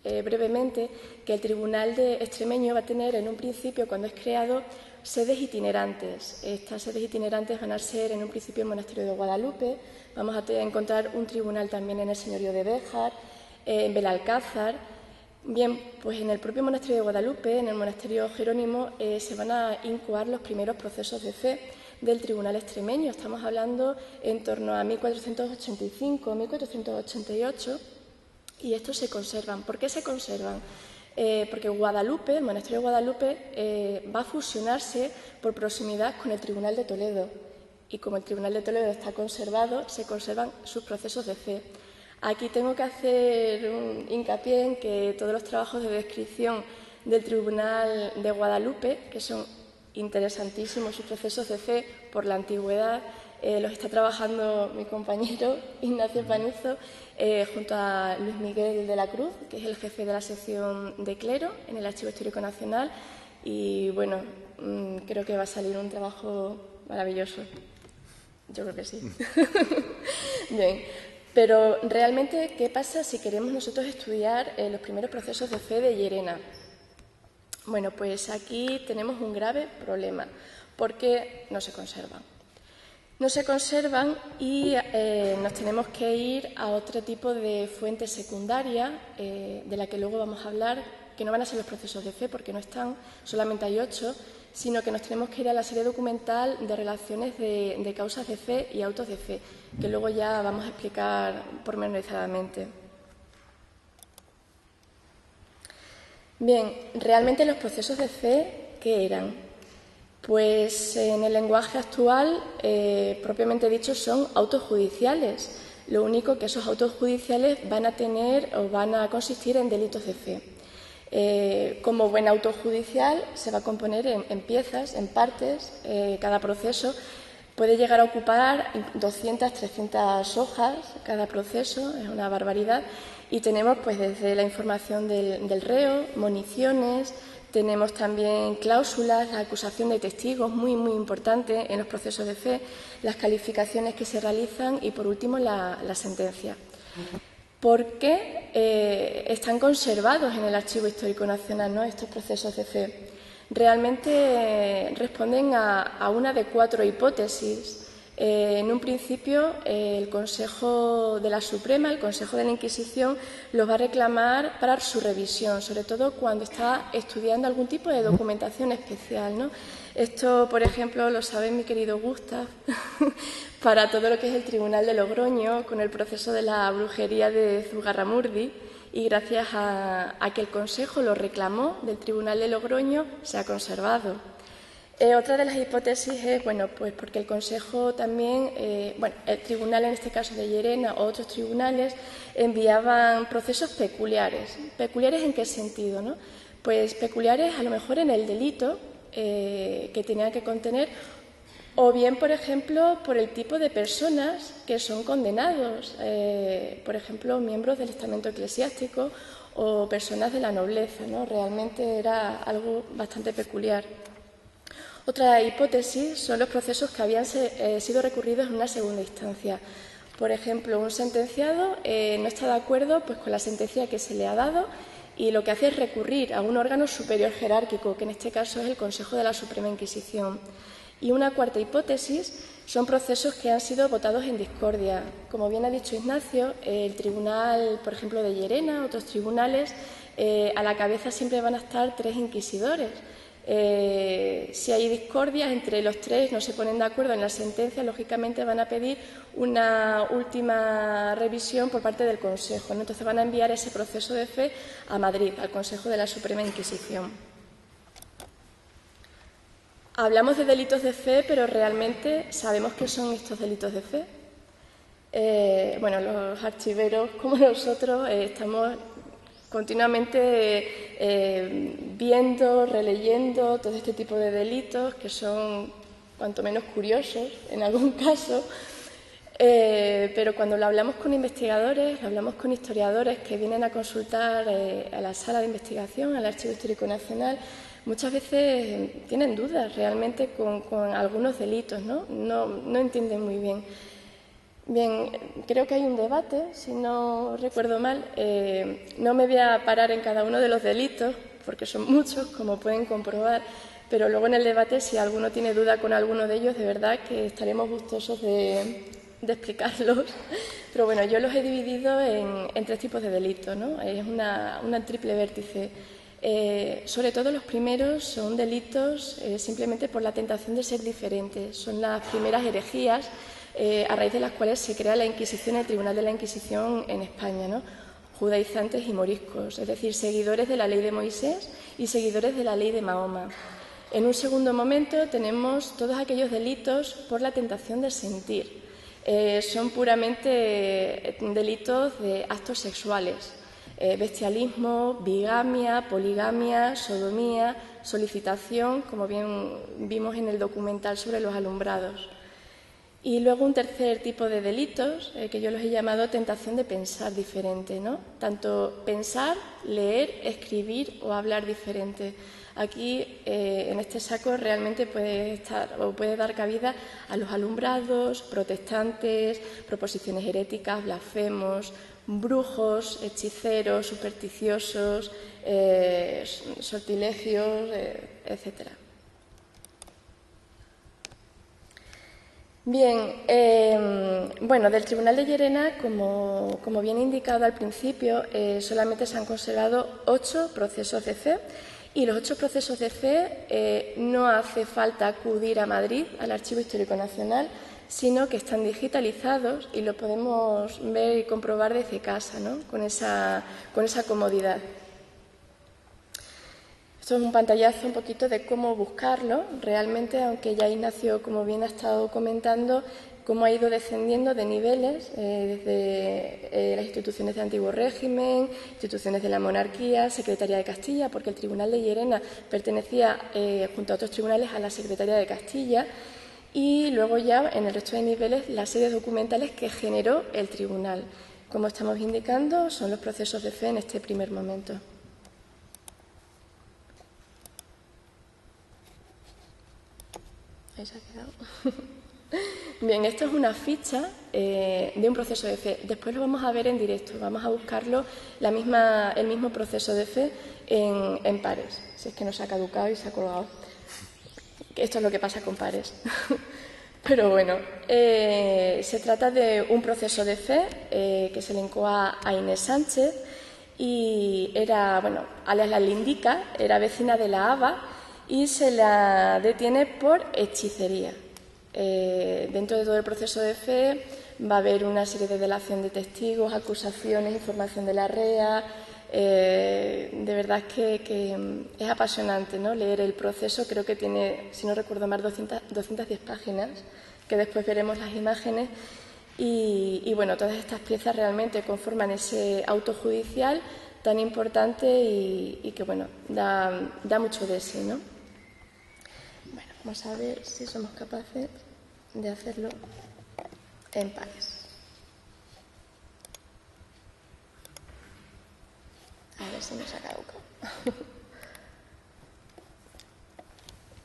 C: brevemente, que el Tribunal extremeño va a tener en un principio, cuando es creado, sedes itinerantes. Estas sedes itinerantes van a ser en un principio el Monasterio de Guadalupe, vamos a encontrar un tribunal también en el Señorío de Béjar, en Belalcázar. Bien, pues en el propio Monasterio de Guadalupe, en el Monasterio Jerónimo, se van a incoar los primeros procesos de fe del Tribunal extremeño. Estamos hablando en torno a 1485, 1488, y estos se conservan. ¿Por qué se conservan? Porque Guadalupe, el Monasterio de Guadalupe, va a fusionarse por proximidad con el Tribunal de Toledo. Y como el Tribunal de Toledo está conservado, se conservan sus procesos de fe. Aquí tengo que hacer un hincapié en que todos los trabajos de descripción del Tribunal de Guadalupe, que son interesantísimos sus procesos de fe por la antigüedad, los está trabajando mi compañero Ignacio Panizo junto a Luis Miguel de la Cruz, que es el jefe de la sección de clero en el Archivo Histórico Nacional, y bueno, creo que va a salir un trabajo maravilloso. Yo creo que sí. Bien, pero realmente, ¿qué pasa si queremos nosotros estudiar los primeros procesos de fe de Llerena? Bueno, pues aquí tenemos un grave problema, porque no se conservan. No se conservan y nos tenemos que ir a otro tipo de fuente secundaria, de la que luego vamos a hablar, que no van a ser los procesos de fe, porque no están, solamente hay 8, sino que nos tenemos que ir a la serie documental de relaciones de causas de fe y autos de fe, que luego ya vamos a explicar pormenorizadamente. Bien, realmente los procesos de fe, ¿qué eran? Pues en el lenguaje actual, propiamente dicho, son autos judiciales. Lo único que esos autos judiciales van a tener o van a consistir en delitos de fe. Como buen auto judicial se va a componer en piezas, en partes. Cada proceso puede llegar a ocupar 200, 300 hojas cada proceso, es una barbaridad. Y tenemos pues desde la información del reo, moniciones, tenemos también cláusulas, la acusación de testigos, muy importante en los procesos de fe, las calificaciones que se realizan y, por último, la sentencia. ¿Por qué están conservados en el Archivo Histórico Nacional, ¿no?, estos procesos de fe? Realmente responden a una de 4 hipótesis. En un principio, el Consejo de la Suprema, el Consejo de la Inquisición, los va a reclamar para su revisión, sobre todo cuando está estudiando algún tipo de documentación especial, ¿no? Esto, por ejemplo, lo sabe mi querido Gustav, para todo lo que es el Tribunal de Logroño, con el proceso de la brujería de Zugarramurdi, y gracias a que el Consejo lo reclamó del Tribunal de Logroño, se ha conservado. Otra de las hipótesis es, bueno, pues porque el Consejo también, el tribunal en este caso de Llerena o otros tribunales enviaban procesos peculiares. ¿Peculiares en qué sentido, no? Pues peculiares a lo mejor en el delito que tenían que contener, o bien, por ejemplo, por el tipo de personas que son condenados, por ejemplo, miembros del estamento eclesiástico o personas de la nobleza, ¿no? Realmente era algo bastante peculiar. Otra hipótesis son los procesos que habían sido recurridos en una segunda instancia. Por ejemplo, un sentenciado no está de acuerdo pues, con la sentencia que se le ha dado y lo que hace es recurrir a un órgano superior jerárquico, que en este caso es el Consejo de la Suprema Inquisición. Y una cuarta hipótesis son procesos que han sido votados en discordia. Como bien ha dicho Ignacio, el tribunal, por ejemplo, de Llerena, otros tribunales, a la cabeza siempre van a estar 3 inquisidores. Si hay discordias entre los 3, no se ponen de acuerdo en la sentencia, lógicamente van a pedir una última revisión por parte del Consejo, ¿no? Entonces van a enviar ese proceso de fe a Madrid, al Consejo de la Suprema Inquisición. Hablamos de delitos de fe, pero realmente ¿sabemos qué son estos delitos de fe? Los archiveros como nosotros estamos continuamente viendo, releyendo todo este tipo de delitos que son cuanto menos curiosos en algún caso. Pero cuando lo hablamos con investigadores, lo hablamos con historiadores que vienen a consultar a la sala de investigación, al Archivo Histórico Nacional, muchas veces tienen dudas realmente con algunos delitos, ¿no? No entienden muy bien. Bien, creo que hay un debate, si no recuerdo mal. No me voy a parar en cada uno de los delitos, porque son muchos, como pueden comprobar, pero luego en el debate, si alguno tiene duda con alguno de ellos, de verdad que estaremos gustosos de explicarlos. Pero bueno, yo los he dividido en tres tipos de delitos, ¿no? Es una triple vértice. Sobre todo los primeros son delitos simplemente por la tentación de ser diferentes. Son las primeras herejías a raíz de las cuales se crea la Inquisición, el Tribunal de la Inquisición en España, ¿no? Judaizantes y moriscos, es decir, seguidores de la ley de Moisés y seguidores de la ley de Mahoma. En un segundo momento tenemos todos aquellos delitos por la tentación de sentir. Son puramente delitos de actos sexuales. Bestialismo, bigamia, poligamia, sodomía, solicitación, como bien vimos en el documental sobre los alumbrados. Y luego un tercer tipo de delitos, que yo los he llamado tentación de pensar diferente, ¿no? Tanto pensar, leer, escribir o hablar diferente. Aquí, en este saco, realmente puede dar cabida a los alumbrados, protestantes, proposiciones heréticas, blasfemos, brujos, hechiceros, supersticiosos, sortilegios, etcétera. Bien, bueno, del Tribunal de Llerena, como bien indicado al principio, solamente se han conservado 8 procesos de fe, y los 8 procesos de fe no hace falta acudir a Madrid, al Archivo Histórico Nacional, sino que están digitalizados y lo podemos ver y comprobar desde casa, ¿no? Con esa comodidad. Esto es un pantallazo un poquito de cómo buscarlo realmente, aunque ya Ignacio, como bien ha estado comentando, cómo ha ido descendiendo de niveles desde las instituciones de antiguo régimen, instituciones de la monarquía, Secretaría de Castilla, porque el Tribunal de Llerena pertenecía, junto a otros tribunales, a la Secretaría de Castilla, y luego ya en el resto de niveles las series documentales que generó el tribunal. Como estamos indicando, son los procesos de fe en este primer momento. Ahí se ha quedado. Bien, esto es una ficha de un proceso de fe. Después lo vamos a ver en directo. Vamos a buscarlo, el mismo proceso de fe en Pares. Si es que no se ha caducado y se ha colgado. Esto es lo que pasa con Pares. Pero bueno, se trata de un proceso de fe que se le incoa a Inés Sánchez y era, bueno, alias la Lindica, era vecina de la Aba y se la detiene por hechicería. Dentro de todo el proceso de fe va a haber una serie de delación de testigos, acusaciones, información de la REA. De verdad que es apasionante, ¿no? Leer el proceso. Creo que tiene, si no recuerdo mal, 210 páginas, que después veremos las imágenes. Y bueno, todas estas piezas realmente conforman ese auto judicial tan importante y que, bueno, da mucho de sí, ¿no? Bueno, vamos a ver si somos capaces de hacerlo en Pares. A ver si nos ha caducado.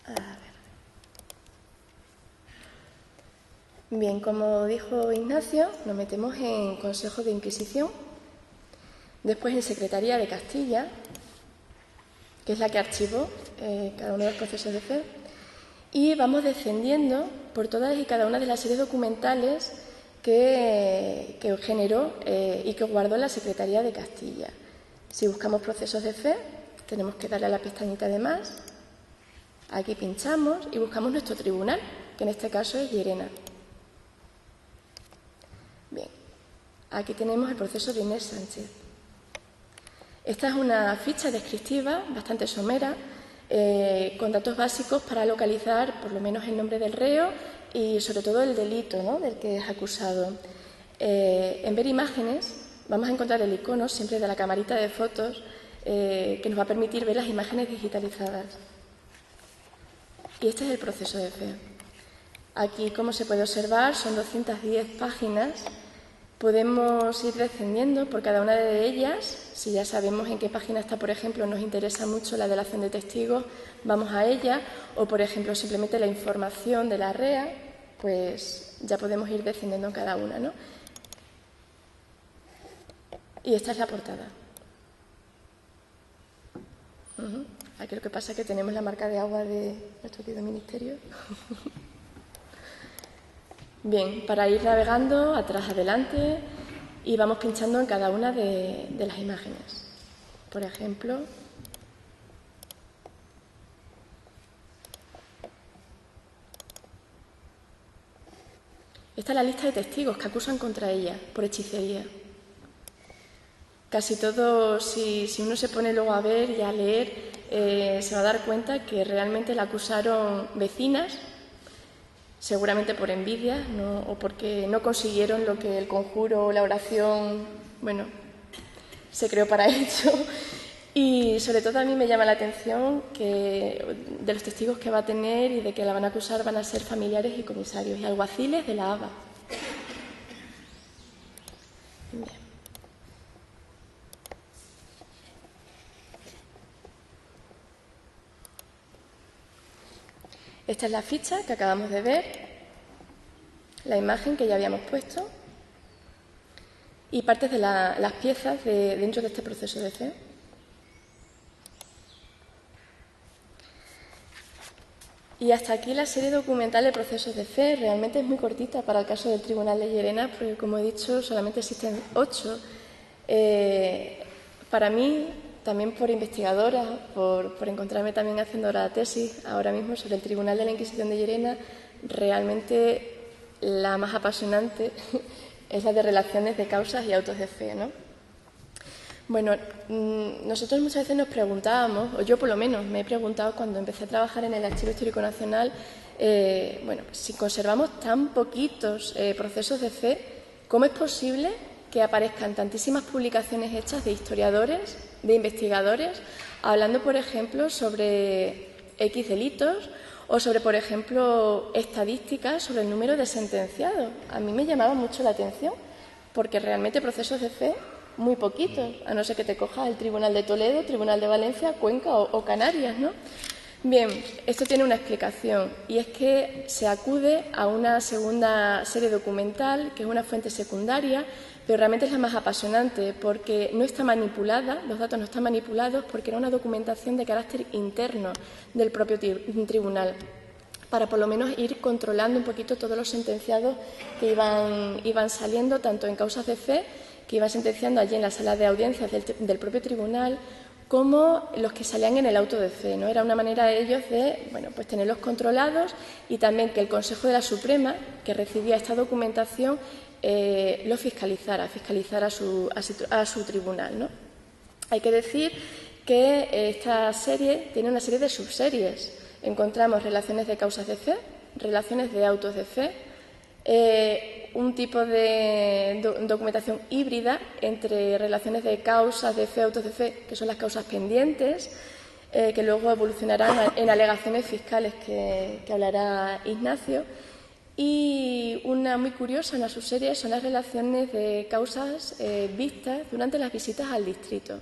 C: A ver. Bien, como dijo Ignacio, nos metemos en Consejo de Inquisición, después en Secretaría de Castilla, que es la que archivó cada uno de los procesos de fe, y vamos descendiendo por todas y cada una de las series documentales que generó y que guardó la Secretaría de Castilla. Si buscamos procesos de fe, tenemos que darle a la pestañita de más, aquí pinchamos y buscamos nuestro tribunal, que en este caso es Llerena. Bien, aquí tenemos el proceso de Inés Sánchez. Esta es una ficha descriptiva bastante somera, con datos básicos para localizar por lo menos el nombre del reo y sobre todo el delito, ¿no?, del que es acusado. En ver imágenes vamos a encontrar el icono siempre de la camarita de fotos que nos va a permitir ver las imágenes digitalizadas. Y este es el proceso de fe. Aquí, como se puede observar, son 210 páginas. Podemos ir descendiendo por cada una de ellas. Si ya sabemos en qué página está, por ejemplo, nos interesa mucho la delación de testigos, vamos a ella. O, por ejemplo, simplemente la información de la REA, pues ya podemos ir descendiendo en cada una, ¿no? Y esta es la portada. Aquí lo que pasa es que tenemos la marca de agua de nuestro querido ministerio. Bien, para ir navegando atrás, adelante, y vamos pinchando en cada una de las imágenes. Por ejemplo, esta es la lista de testigos que acusan contra ella por hechicería. Casi todo, si uno se pone luego a ver y a leer, se va a dar cuenta que realmente la acusaron vecinas, seguramente por envidia, ¿no? O porque no consiguieron lo que el conjuro o la oración, bueno, se creó para ello. Y sobre todo a mí me llama la atención que de los testigos que va a tener y de que la van a acusar van a ser familiares y comisarios y alguaciles de la ABA. Bien. Esta es la ficha que acabamos de ver, la imagen que ya habíamos puesto y partes de las piezas dentro de este proceso de fe. Y hasta aquí la serie documental de procesos de fe. Realmente es muy cortita para el caso del Tribunal de Llerena, porque como he dicho, solamente existen 8. Para mí, también por investigadora, por encontrarme también haciendo la tesis ahora mismo sobre el Tribunal de la Inquisición de Llerena, realmente la más apasionante es la de relaciones de causas y autos de fe, ¿no? Bueno, nosotros muchas veces nos preguntábamos, o yo por lo menos me he preguntado cuando empecé a trabajar en el Archivo Histórico Nacional, bueno, si conservamos tan poquitos procesos de fe, ¿cómo es posible que aparezcan tantísimas publicaciones hechas de historiadores, de investigadores, hablando, por ejemplo, sobre X delitos o sobre, por ejemplo, estadísticas sobre el número de sentenciados? A mí me llamaba mucho la atención, porque realmente procesos de fe, muy poquitos, a no ser que te cojas el Tribunal de Toledo, Tribunal de Valencia, Cuenca o Canarias, ¿no? Bien, esto tiene una explicación, y es que se acude a una segunda serie documental, que es una fuente secundaria, pero realmente es la más apasionante, porque no está manipulada, los datos no están manipulados, porque era una documentación de carácter interno del propio tribunal, para por lo menos ir controlando un poquito todos los sentenciados que iban saliendo, tanto en causas de fe, que iban sentenciando allí en la sala de audiencias del propio tribunal, como los que salían en el auto de fe, ¿no? Era una manera de ellos de, bueno, pues tenerlos controlados, y también que el Consejo de la Suprema, que recibía esta documentación, lo fiscalizara a su tribunal, ¿no? Hay que decir que esta serie tiene una serie de subseries. Encontramos relaciones de causas de fe, relaciones de autos de fe, un tipo de documentación híbrida entre relaciones de causas de fe, autos de fe, que son las causas pendientes, que luego evolucionarán en alegaciones fiscales que hablará Ignacio. Y una muy curiosa, una subserie, son las relaciones de causas vistas durante las visitas al distrito.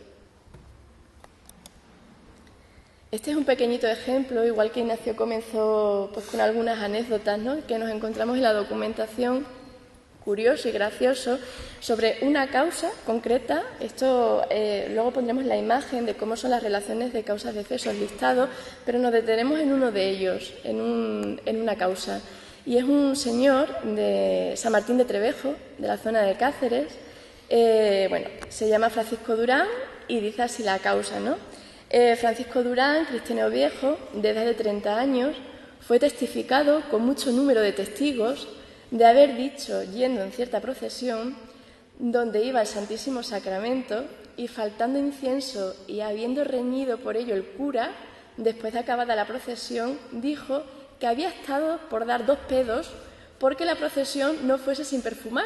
C: Este es un pequeñito ejemplo, igual que Ignacio comenzó pues, con algunas anécdotas, ¿no?, que nos encontramos en la documentación, curioso y gracioso, sobre una causa concreta. Esto luego pondremos la imagen de cómo son las relaciones de causas de fe, esos listados, pero nos detenemos en uno de ellos, en una causa. Y es un señor de San Martín de Trevejo, de la zona de Cáceres. Bueno, se llama Francisco Durán y dice así la causa, ¿no? Francisco Durán, cristiano viejo, de edad de 30 años, fue testificado con mucho número de testigos de haber dicho, yendo en cierta procesión, donde iba el Santísimo Sacramento, y faltando incienso y habiendo reñido por ello el cura, después de acabada la procesión, dijo que había estado por dar 2 pedos porque la procesión no fuese sin perfumar,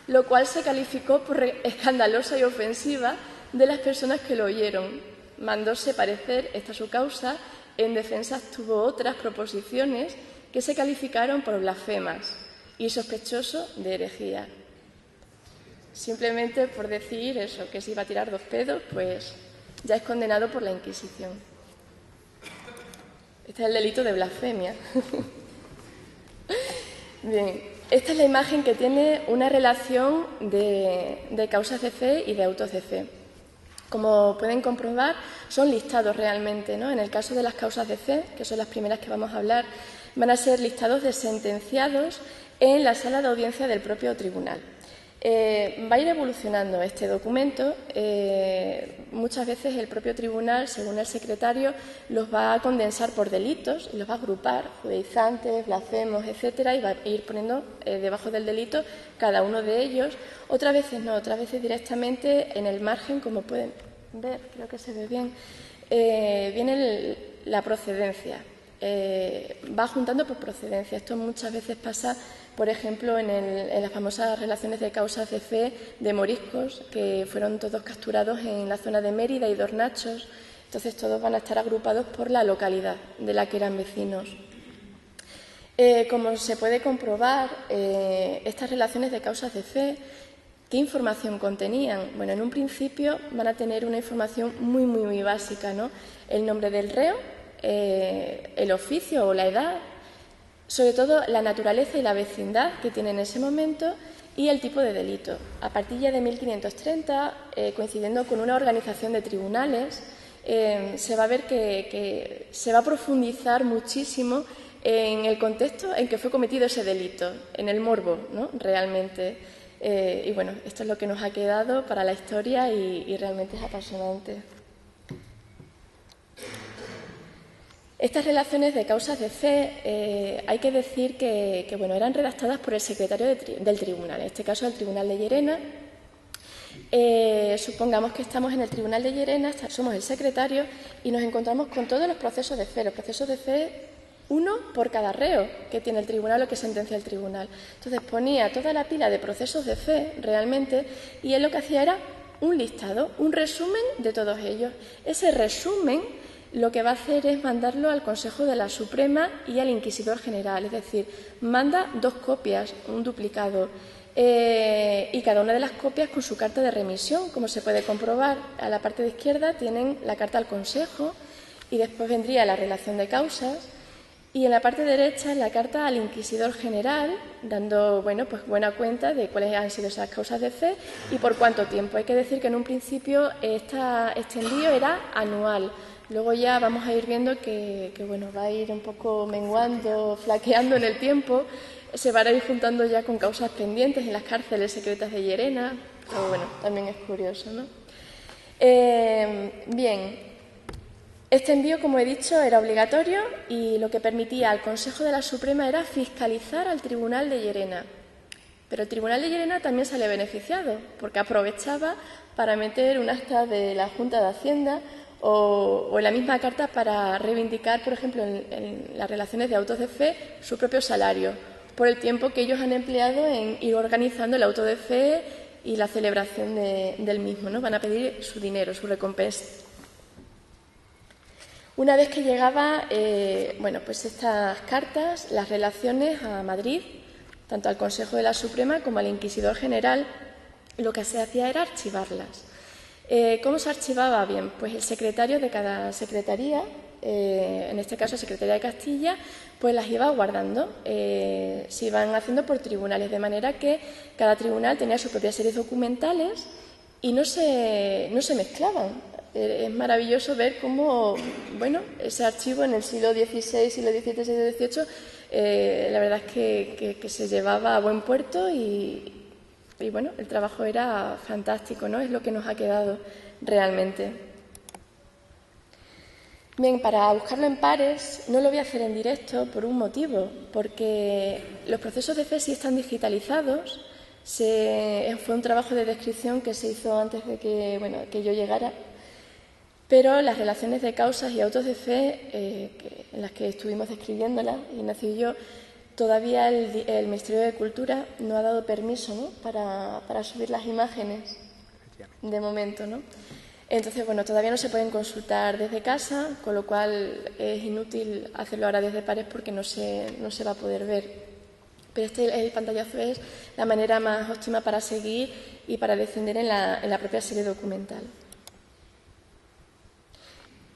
C: lo cual se calificó por escandalosa y ofensiva de las personas que lo oyeron. Mandóse parecer esta su causa. En defensa tuvo otras proposiciones que se calificaron por blasfemas y sospechoso de herejía. Simplemente por decir eso, que se iba a tirar 2 pedos, pues ya es condenado por la Inquisición. Este es el delito de blasfemia. Bien, esta es la imagen que tiene una relación de causas de fe y de autos de fe. Como pueden comprobar, son listados realmente, ¿no? En el caso de las causas de fe, que son las primeras que vamos a hablar, van a ser listados de sentenciados en la sala de audiencia del propio tribunal. Va a ir evolucionando este documento. Muchas veces el propio tribunal, según el secretario, los va a condensar por delitos y los va a agrupar, judaizantes, blasfemos, etcétera, y va a ir poniendo debajo del delito cada uno de ellos. Otras veces no, otras veces directamente en el margen, como pueden ver, creo que se ve bien, viene la procedencia. Va juntando por procedencia. Esto muchas veces pasa, por ejemplo, en las famosas relaciones de causas de fe de moriscos, que fueron todos capturados en la zona de Mérida y de Hornachos. Entonces todos van a estar agrupados por la localidad de la que eran vecinos. Como se puede comprobar, estas relaciones de causas de fe, ¿qué información contenían? Bueno, en un principio van a tener una información muy básica, ¿no? El nombre del reo, el oficio o la edad, sobre todo la naturaleza y la vecindad que tiene en ese momento y el tipo de delito. A partir ya de 1530, coincidiendo con una organización de tribunales, se va a ver que se va a profundizar muchísimo en el contexto en que fue cometido ese delito, en el morbo, ¿no? Realmente. Y bueno, esto es lo que nos ha quedado para la historia y realmente es apasionante. Estas relaciones de causas de fe hay que decir que bueno, eran redactadas por el secretario del tribunal, en este caso el Tribunal de Llerena. Supongamos que estamos en el Tribunal de Llerena, somos el secretario y nos encontramos con todos los procesos de fe. Los procesos de fe, uno por cada reo que tiene el tribunal o que sentencia el tribunal. Entonces ponía toda la pila de procesos de fe realmente y él lo que hacía era un listado, un resumen de todos ellos. Ese resumen lo que va a hacer es mandarlo al Consejo de la Suprema y al Inquisidor General, es decir, manda 2 copias, un duplicado, y cada una de las copias con su carta de remisión. Como se puede comprobar, a la parte de izquierda tienen la carta al Consejo y después vendría la relación de causas y en la parte derecha la carta al Inquisidor General, dando pues buena cuenta de cuáles han sido esas causas de fe y por cuánto tiempo. Hay que decir que en un principio este envío era anual. Luego ya vamos a ir viendo que bueno, va a ir un poco menguando, flaqueando en el tiempo. Se van a ir juntando ya con causas pendientes en las cárceles secretas de Llerena. Pero bueno, también es curioso, ¿no? Bien, este envío, como he dicho, era obligatorio y lo que permitía al Consejo de la Suprema era fiscalizar al Tribunal de Llerena. Pero el Tribunal de Llerena también sale beneficiado, porque aprovechaba para meter un acta de la Junta de Hacienda o en la misma carta para reivindicar, por ejemplo, en las relaciones de autos de fe, su propio salario, por el tiempo que ellos han empleado en ir organizando el auto de fe y la celebración del mismo, ¿no? Van a pedir su dinero, su recompensa. Una vez que llegaba, pues estas cartas, las relaciones a Madrid, tanto al Consejo de la Suprema como al Inquisidor General, lo que se hacía era archivarlas. ¿Cómo se archivaba? Bien, pues el secretario de cada secretaría, en este caso Secretaría de Castilla, pues las iba guardando. Se iban haciendo por tribunales, de manera que cada tribunal tenía su propia serie documentales y no se mezclaban. Es maravilloso ver cómo, bueno, ese archivo en el siglo XVI, siglo XVII, siglo XVIII, la verdad es que se llevaba a buen puerto y bueno, el trabajo era fantástico, ¿no? Es lo que nos ha quedado realmente. Bien, para buscarlo en pares no lo voy a hacer en directo por un motivo, porque los procesos de fe sí están digitalizados. Fue un trabajo de descripción que se hizo antes de que yo llegara, pero las relaciones de causas y autos de fe en las que estuvimos describiéndolas, Ignacio y yo, todavía el Ministerio de Cultura no ha dado permiso, ¿no? para subir las imágenes de momento, ¿no? Entonces, bueno, todavía no se pueden consultar desde casa, con lo cual es inútil hacerlo ahora desde pares porque no se va a poder ver. Pero el pantallazo es la manera más óptima para seguir y para descender en la propia serie documental.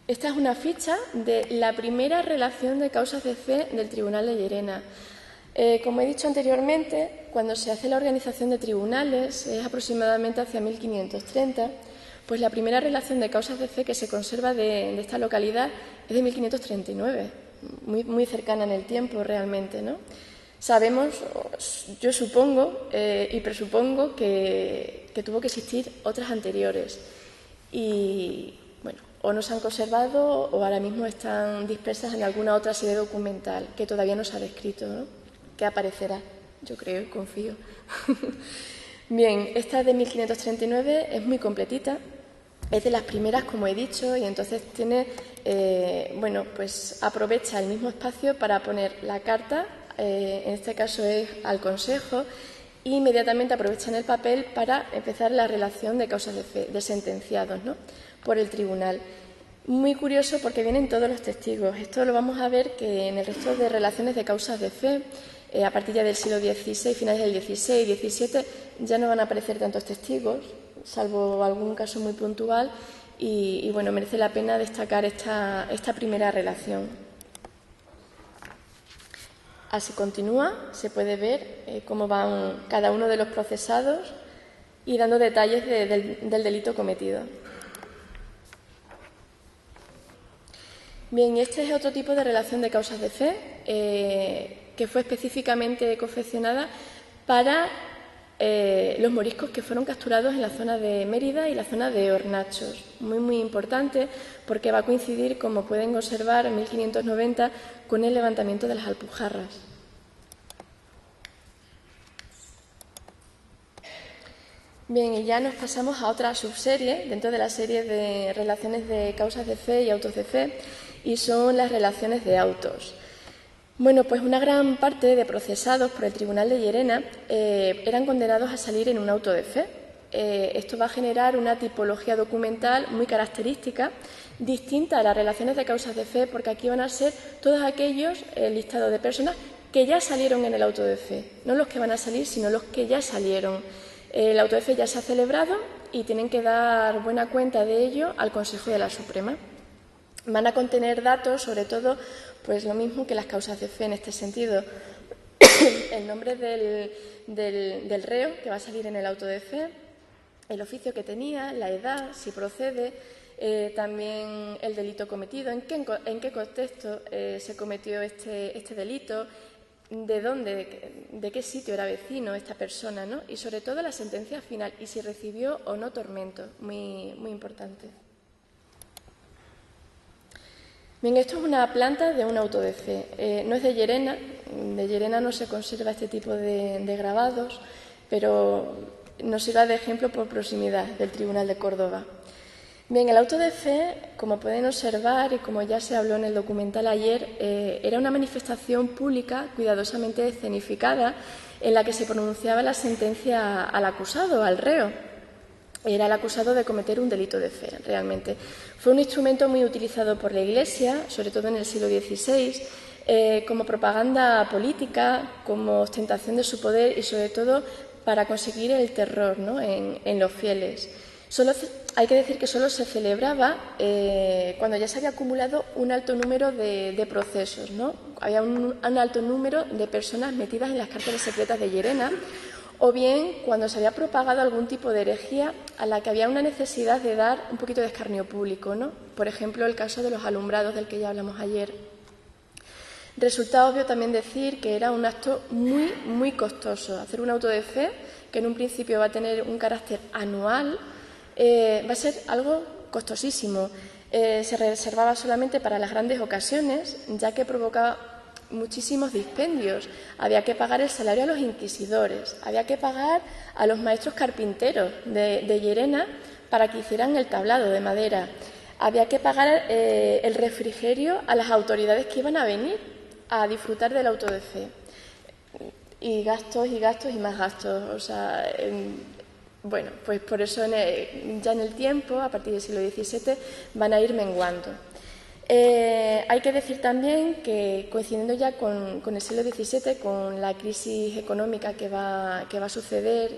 C: Esta es una ficha de la primera relación de causas de fe del Tribunal de Llerena. Como he dicho anteriormente, cuando se hace la organización de tribunales, es aproximadamente hacia 1530, pues la primera relación de causas de fe que se conserva de esta localidad es de 1539, muy cercana en el tiempo realmente, ¿no? Sabemos, yo supongo y presupongo que tuvo que existir otras anteriores y, bueno, o no se han conservado o ahora mismo están dispersas en alguna otra serie documental que todavía no se ha descrito, ¿no? Que aparecerá, yo creo y confío. Bien, esta de 1539 es muy completita, es de las primeras, como he dicho, y entonces tiene, bueno, pues aprovecha el mismo espacio para poner la carta. En este caso es al Consejo, e inmediatamente aprovechan el papel para empezar la relación de causas de fe, de sentenciados, ¿no?, por el tribunal. Muy curioso porque vienen todos los testigos. Esto lo vamos a ver que en el resto de relaciones de causas de fe, a partir ya del siglo XVI, finales del XVI y XVII, ya no van a aparecer tantos testigos, salvo algún caso muy puntual, y bueno, merece la pena destacar esta primera relación. Así continúa, se puede ver cómo van cada uno de los procesados y dando detalles del delito cometido. Bien, este es otro tipo de relación de causas de fe que fue específicamente confeccionada para los moriscos que fueron capturados en la zona de Mérida y la zona de Hornachos. Muy importante porque va a coincidir, como pueden observar, en 1590 con el levantamiento de las Alpujarras. Bien, y ya nos pasamos a otra subserie dentro de la serie de relaciones de causas de fe y autos de fe, y son las relaciones de autos. Bueno, pues una gran parte de procesados por el Tribunal de Llerena eran condenados a salir en un auto de fe. Esto va a generar una tipología documental muy característica, distinta a las relaciones de causas de fe, porque aquí van a ser todos aquellos listados de personas que ya salieron en el auto de fe, no los que van a salir, sino los que ya salieron. El auto de fe ya se ha celebrado y tienen que dar buena cuenta de ello al Consejo de la Suprema. Van a contener datos, sobre todo, pues lo mismo que las causas de fe en este sentido. El nombre del reo que va a salir en el auto de fe, el oficio que tenía, la edad, si procede, también el delito cometido, en qué contexto se cometió este delito, de dónde, de qué sitio era vecino esta persona, ¿no? Y sobre todo la sentencia final y si recibió o no tormento, muy importante. Bien, esto es una planta de un auto de fe. No es de Llerena no se conserva este tipo de grabados, pero nos sirve de ejemplo por proximidad del Tribunal de Córdoba. Bien, el auto de fe, como pueden observar y como ya se habló en el documental ayer, era una manifestación pública cuidadosamente escenificada en la que se pronunciaba la sentencia al acusado, al reo. Era el acusado de cometer un delito de fe, realmente. Fue un instrumento muy utilizado por la Iglesia, sobre todo en el siglo XVI, como propaganda política, como ostentación de su poder y, sobre todo, para conseguir el terror, ¿no?, en los fieles. Hay que decir que solo se celebraba cuando ya se había acumulado un alto número de procesos, ¿no? Había un alto número de personas metidas en las cárceles secretas de Llerena, o bien cuando se había propagado algún tipo de herejía a la que había una necesidad de dar un poquito de escarnio público, ¿no? Por ejemplo, el caso de los alumbrados del que ya hablamos ayer. Resulta obvio también decir que era un acto muy costoso. Hacer un auto de fe, que en un principio va a tener un carácter anual, va a ser algo costosísimo. Se reservaba solamente para las grandes ocasiones, ya que provocaba muchísimos dispendios. Había que pagar el salario a los inquisidores, había que pagar a los maestros carpinteros de Llerena para que hicieran el tablado de madera, había que pagar el refrigerio a las autoridades que iban a venir a disfrutar del auto de fe. Y gastos y más gastos. O sea, Bueno, pues por eso ya en el tiempo, a partir del siglo XVII, van a ir menguando. Hay que decir también que, coincidiendo ya con el siglo XVII, con la crisis económica que va a suceder,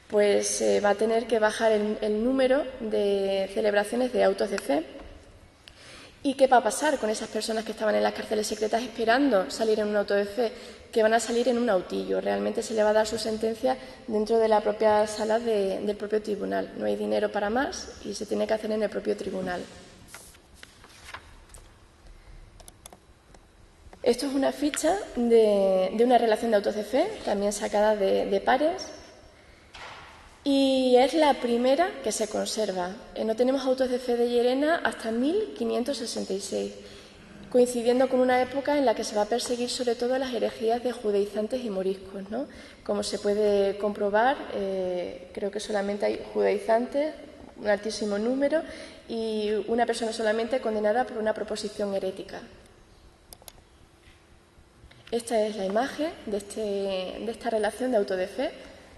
C: pues va a tener que bajar el número de celebraciones de autos de fe. ¿Y qué va a pasar con esas personas que estaban en las cárceles secretas esperando salir en un auto de fe? Que van a salir en un autillo. Realmente se le va a dar su sentencia dentro de la propia sala del propio tribunal. No hay dinero para más y se tiene que hacer en el propio tribunal. Esto es una ficha de una relación de autos de fe, también sacada de pares. Y es la primera que se conserva. No tenemos autos de fe de Llerena hasta 1566, coincidiendo con una época en la que se va a perseguir sobre todo las herejías de judaizantes y moriscos, ¿no? Como se puede comprobar, creo que solamente hay judaizantes, un altísimo número, y una persona solamente condenada por una proposición herética. Esta es la imagen de esta relación de auto de fe.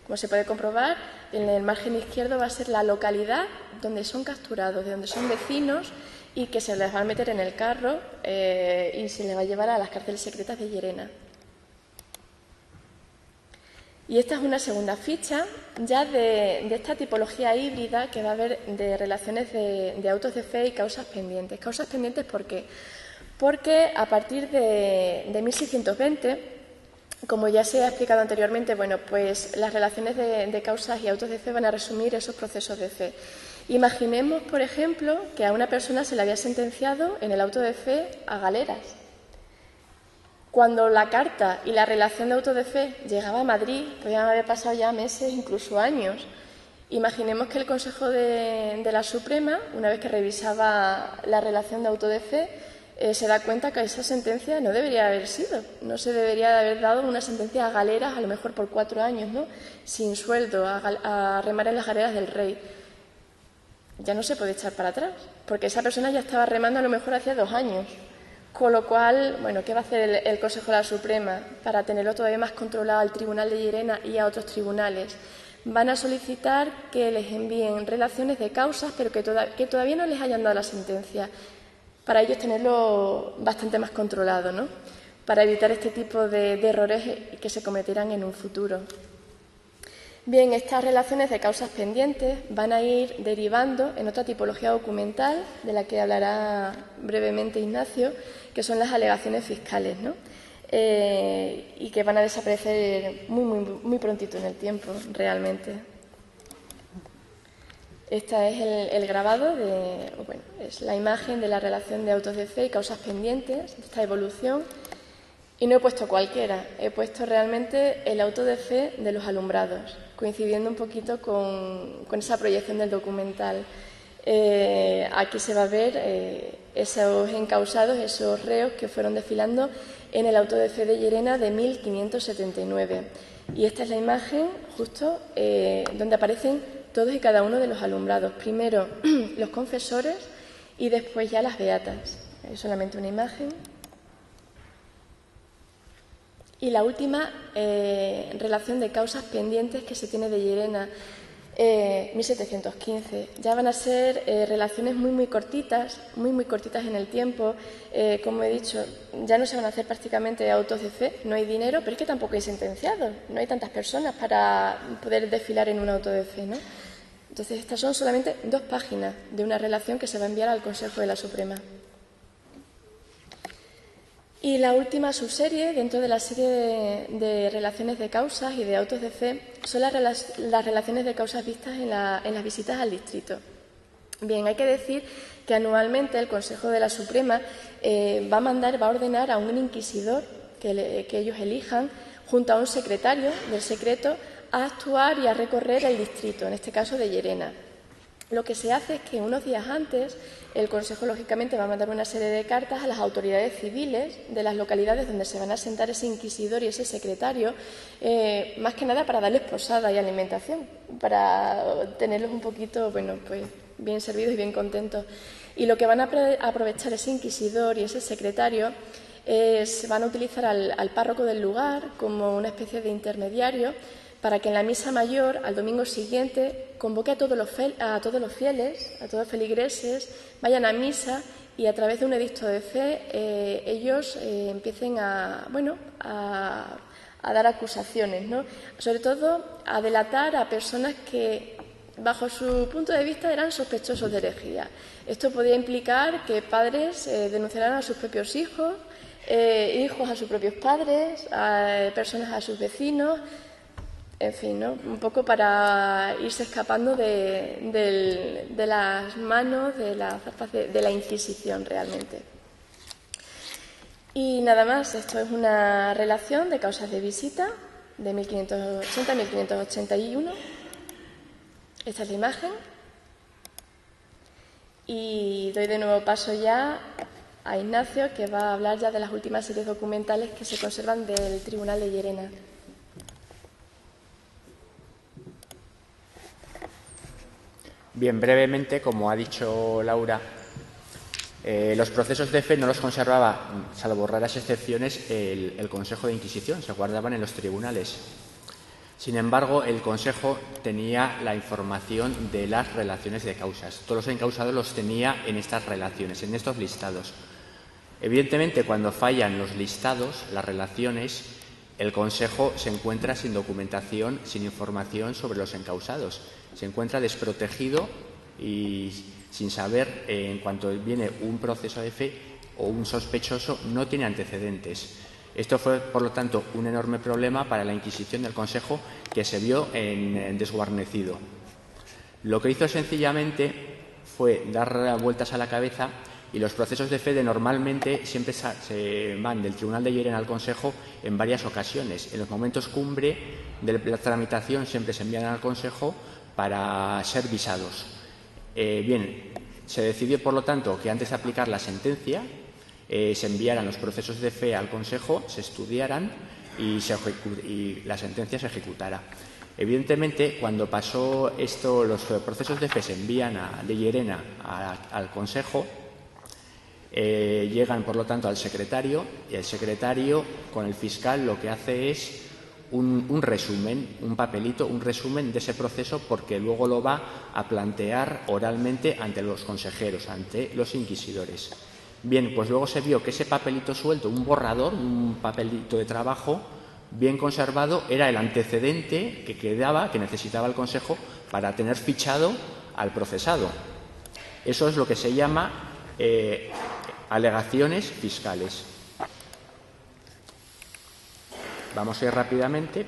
C: Como se puede comprobar, en el margen izquierdo va a ser la localidad donde son capturados, de donde son vecinos y que se les va a meter en el carro y se les va a llevar a las cárceles secretas de Llerena. Y esta es una segunda ficha ya de esta tipología híbrida que va a haber de relaciones de autos de fe y causas pendientes. ¿Causas pendientes por qué? Porque a partir de 1620... Como ya se ha explicado anteriormente, bueno, pues las relaciones de causas y autos de fe van a resumir esos procesos de fe. Imaginemos, por ejemplo, que a una persona se le había sentenciado en el auto de fe a galeras. Cuando la carta y la relación de auto de fe llegaba a Madrid, podían haber pasado ya meses, incluso años. Imaginemos que el Consejo de la Suprema, una vez que revisaba la relación de auto de fe, se da cuenta que esa sentencia no debería haber sido. No se debería de haber dado una sentencia a galeras, a lo mejor por 4 años, ¿no? Sin sueldo, a remar en las galeras del rey. Ya no se puede echar para atrás, porque esa persona ya estaba remando a lo mejor hacía 2 años. Con lo cual, bueno, ¿qué va a hacer el Consejo de la Suprema para tenerlo todavía más controlado al Tribunal de Llerena y a otros tribunales? Van a solicitar que les envíen relaciones de causas, pero que todavía no les hayan dado la sentencia, para ellos tenerlo bastante más controlado, ¿no? Para evitar este tipo de errores que se cometieran en un futuro. Bien, estas relaciones de causas pendientes van a ir derivando en otra tipología documental, de la que hablará brevemente Ignacio, que son las alegaciones fiscales, ¿no? Y que van a desaparecer muy prontito en el tiempo, realmente. Esta es el grabado, es la imagen de la relación de autos de fe y causas pendientes, esta evolución. Y no he puesto cualquiera, he puesto realmente el auto de fe de los alumbrados, coincidiendo un poquito con esa proyección del documental. Aquí se va a ver esos encausados, esos reos que fueron desfilando en el auto de fe de Llerena de 1579. Y esta es la imagen justo donde aparecen todos y cada uno de los alumbrados. Primero los confesores y después ya las beatas. Es solamente una imagen. Y la última relación de causas pendientes que se tiene de Llerena, 1715. Ya van a ser relaciones muy cortitas en el tiempo. Como he dicho, ya no se van a hacer prácticamente autos de fe, no hay dinero, pero es que tampoco hay sentenciados, no hay tantas personas para poder desfilar en un auto de fe, ¿no? Entonces, estas son solamente 2 páginas de una relación que se va a enviar al Consejo de la Suprema. Y la última subserie, dentro de la serie de relaciones de causas y de autos de fe, son las relaciones de causas vistas en las visitas al distrito. Bien, hay que decir que anualmente el Consejo de la Suprema va a ordenar a un inquisidor que ellos elijan, junto a un secretario del secreto, a actuar y a recorrer el distrito, en este caso de Llerena. Lo que se hace es que unos días antes el Consejo, lógicamente, va a mandar una serie de cartas a las autoridades civiles de las localidades donde se van a sentar ese inquisidor y ese secretario, más que nada para darles posada y alimentación, para tenerlos un poquito, pues bien servidos y bien contentos. Y lo que van a aprovechar ese inquisidor y ese secretario van a utilizar al párroco del lugar como una especie de intermediario para que en la misa mayor, al domingo siguiente, convoque a todos los fieles, a todos los feligreses, vayan a misa y a través de un edicto de fe ellos empiecen a dar acusaciones, ¿no? Sobre todo a delatar a personas que, bajo su punto de vista, eran sospechosos de herejía. Esto podía implicar que padres denunciaran a sus propios hijos, hijos a sus propios padres, personas a sus vecinos, en fin, ¿no? Un poco para irse escapando de las manos de la Inquisición realmente. Y nada más, esto es una relación de causas de visita de 1580 a 1581. Esta es la imagen. Y doy de nuevo paso ya a Ignacio, que va a hablar ya de las últimas series documentales que se conservan del Tribunal de Llerena.
B: Bien, brevemente, como ha dicho Laura, los procesos de fe no los conservaba, salvo raras excepciones, el Consejo de Inquisición, se guardaban en los tribunales. Sin embargo, el Consejo tenía la información de las relaciones de causas. Todos los encausados los tenía en estas relaciones, en estos listados. Evidentemente, cuando fallan los listados, las relaciones, el Consejo se encuentra sin documentación, sin información sobre los encausados. Se encuentra desprotegido y sin saber, en cuanto viene un proceso de fe o un sospechoso, no tiene antecedentes. Esto fue, por lo tanto, un enorme problema para la Inquisición del Consejo, que se vio desguarnecido. Lo que hizo sencillamente fue dar vueltas a la cabeza, y los procesos de fe normalmente siempre se van del Tribunal de Llerena al Consejo en varias ocasiones. En los momentos cumbre de la tramitación siempre se envían al Consejo para ser visados. Bien, se decidió, por lo tanto, que antes de aplicar la sentencia se enviaran los procesos de fe al Consejo, se estudiaran y la sentencia se ejecutara. Evidentemente, cuando pasó esto, los procesos de fe se envían de Llerena al Consejo, llegan, por lo tanto, al secretario, y el secretario, con el fiscal, lo que hace es un resumen, un papelito, un resumen de ese proceso, porque luego lo va a plantear oralmente ante los consejeros, ante los inquisidores. Bien, pues luego se vio que ese papelito suelto, un borrador, un papelito de trabajo bien conservado, era el antecedente que quedaba, que necesitaba el Consejo para tener fichado al procesado. Eso es lo que se llama alegaciones fiscales. Vamos a ir rápidamente.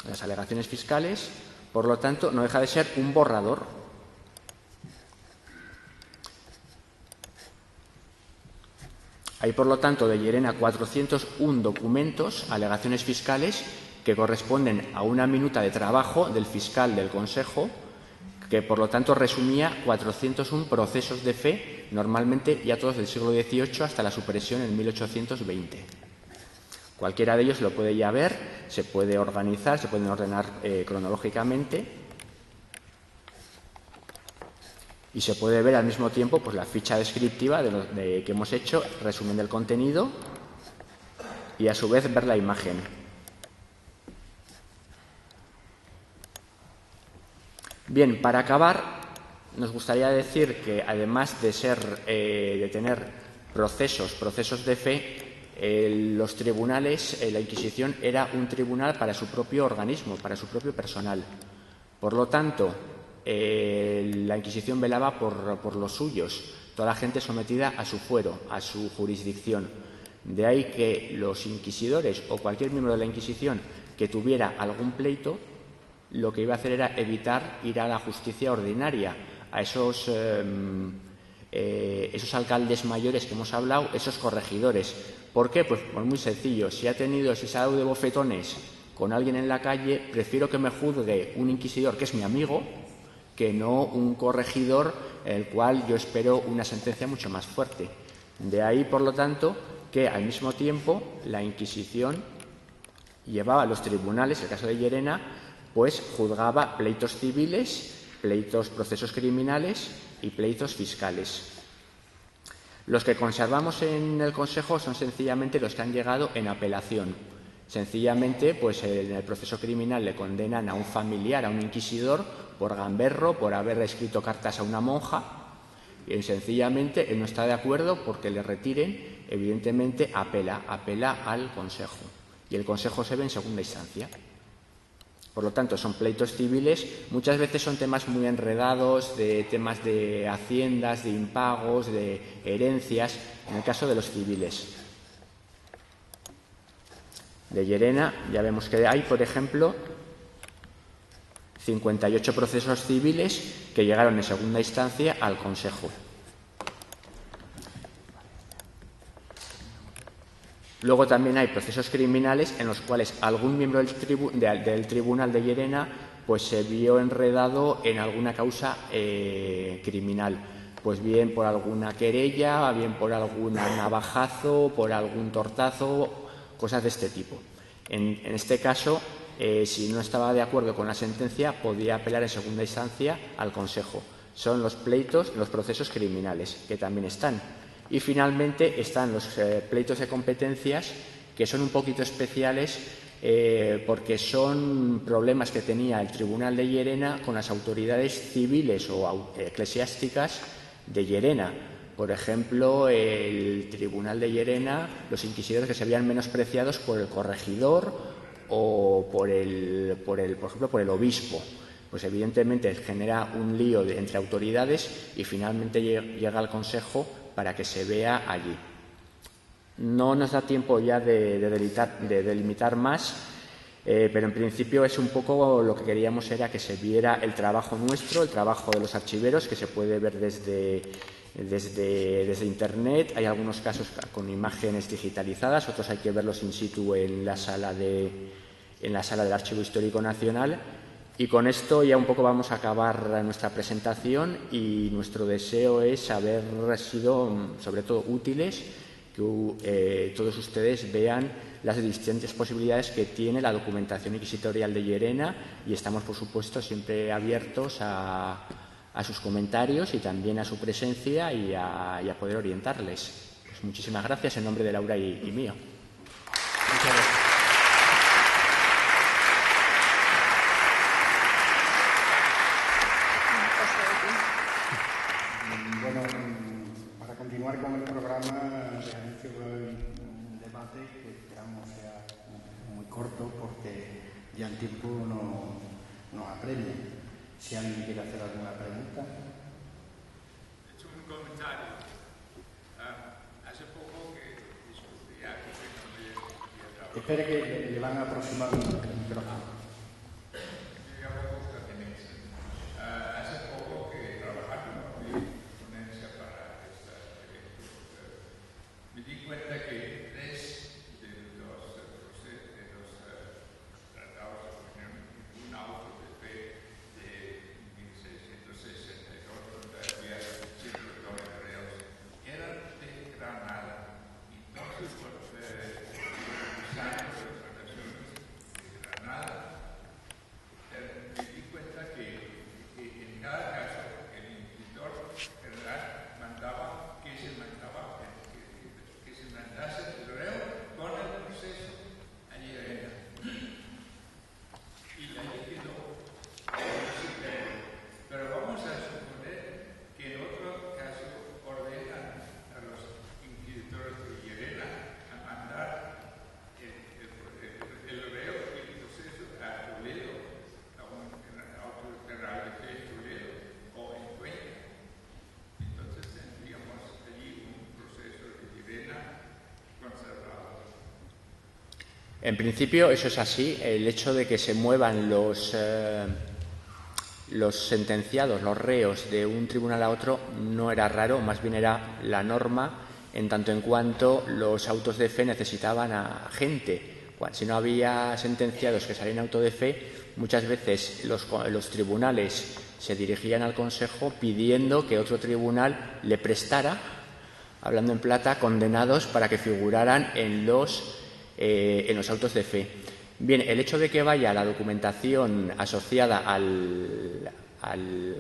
B: Las alegaciones fiscales, por lo tanto, no deja de ser un borrador. Hay, por lo tanto, de Llerena 401 documentos, alegaciones fiscales, que corresponden a una minuta de trabajo del fiscal del Consejo, que, por lo tanto, resumía 401 procesos de fe, normalmente ya todos del siglo XVIII hasta la supresión en 1820. Cualquiera de ellos lo puede ya ver, se puede organizar, se pueden ordenar cronológicamente, y se puede ver al mismo tiempo pues, la ficha descriptiva que hemos hecho, resumen del contenido, y a su vez ver la imagen. Bien, para acabar, nos gustaría decir que, además de tener procesos de fe, los tribunales, la Inquisición era un tribunal para su propio organismo, para su propio personal. Por lo tanto, la Inquisición velaba por los suyos, toda la gente sometida a su fuero, a su jurisdicción. De ahí que los inquisidores o cualquier miembro de la Inquisición que tuviera algún pleito, lo que iba a hacer era evitar ir a la justicia ordinaria, a esos alcaldes mayores que hemos hablado, esos corregidores. ¿Por qué? Pues muy sencillo. Si se ha dado de bofetones con alguien en la calle, prefiero que me juzgue un inquisidor que es mi amigo que no un corregidor, el cual yo espero una sentencia mucho más fuerte. De ahí, por lo tanto, que al mismo tiempo la Inquisición llevaba a los tribunales, en el caso de Llerena, pues juzgaba pleitos civiles, procesos criminales y pleitos fiscales. Los que conservamos en el Consejo son sencillamente los que han llegado en apelación. Sencillamente, pues en el proceso criminal le condenan a un familiar, a un inquisidor, por gamberro, por haber escrito cartas a una monja, y sencillamente él no está de acuerdo porque le retiren, evidentemente apela al Consejo, y el Consejo se ve en segunda instancia. Por lo tanto, son pleitos civiles, muchas veces son temas muy enredados, de temas de haciendas, de impagos, de herencias, en el caso de los civiles. De Llerena ya vemos que hay, por ejemplo, 58 procesos civiles que llegaron en segunda instancia al Consejo. Luego también hay procesos criminales en los cuales algún miembro del Tribunal de Llerena pues se vio enredado en alguna causa criminal, pues bien por alguna querella, bien por algún navajazo, por algún tortazo, cosas de este tipo. En este caso, si no estaba de acuerdo con la sentencia, podía apelar en segunda instancia al Consejo. Son los procesos criminales, que también están. Y finalmente están los pleitos de competencias, que son un poquito especiales porque son problemas que tenía el Tribunal de Llerena con las autoridades civiles o eclesiásticas de Llerena. Por ejemplo, el Tribunal de Llerena, los inquisidores que se veían menospreciados por el corregidor o por ejemplo, por el obispo. Pues evidentemente genera un lío entre autoridades y finalmente llega al Consejo para que se vea allí. No nos da tiempo ya de delimitar más, pero en principio es un poco lo que queríamos era que se viera el trabajo nuestro, el trabajo de los archiveros, que se puede ver desde Internet. Hay algunos casos con imágenes digitalizadas, otros hay que verlos in situ en la sala del Archivo Histórico Nacional. Y con esto ya un poco vamos a acabar nuestra presentación, y nuestro deseo es haber sido sobre todo útiles, que todos ustedes vean las distintas posibilidades que tiene la documentación inquisitorial de Llerena, y estamos, por supuesto, siempre abiertos a sus comentarios y también a su presencia y a poder orientarles. Pues muchísimas gracias en nombre de Laura y mío. Muchas gracias.
A: Bueno, para continuar con el programa, realmente un debate que esperamos sea muy corto porque ya el tiempo nos apremia. Si alguien quiere hacer alguna pregunta.
D: He hecho un comentario. Hace poco que discutía que
A: Espere que le van a aproximar el micrófono.
D: Hace poco que trabajando en ponencia para esta me di cuenta que 3 de los tratados de un auto de fe de 1662, donde había circulatorio de reos, eran de Granada. Entonces, usando las relaciones de Granada, me di cuenta que en cada caso el inquisidor general mandaba que se mandase el reo con el proceso a Llerena. Y la ley quedó. Pero vamos a suponer que en otro caso ordenan a los inquisidores de Llerena a mandar el reo y el proceso a Toledo, a un auto general de fe en Toledo o en Cuenca. Entonces tendríamos allí un proceso de Llerena conservado.
B: En principio eso es así. El hecho de que se muevan los sentenciados, los reos, de un tribunal a otro no era raro, más bien era la norma, en tanto en cuanto los autos de fe necesitaban a gente. Si no había sentenciados que salían auto de fe, muchas veces los tribunales se dirigían al Consejo pidiendo que otro tribunal le prestara, hablando en plata, condenados para que figuraran en los autos de fe. Bien, el hecho de que vaya la documentación asociada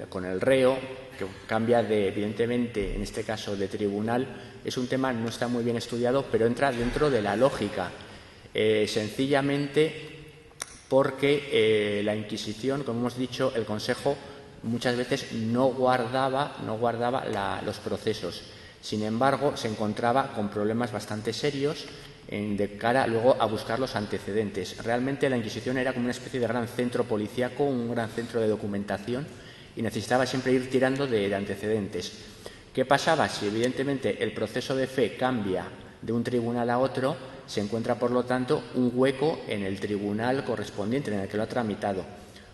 B: con el reo, que cambia evidentemente, en este caso, de tribunal, es un tema que no está muy bien estudiado, pero entra dentro de la lógica. sencillamente porque la Inquisición, como hemos dicho, el Consejo muchas veces no guardaba los procesos. Sin embargo, se encontraba con problemas bastante serios de cara luego a buscar los antecedentes. Realmente la Inquisición era como una especie de gran centro policíaco, un gran centro de documentación, y necesitaba siempre ir tirando de antecedentes. ¿Qué pasaba? Si evidentemente el proceso de fe cambia de un tribunal a otro, se encuentra por lo tanto un hueco en el tribunal correspondiente en el que lo ha tramitado.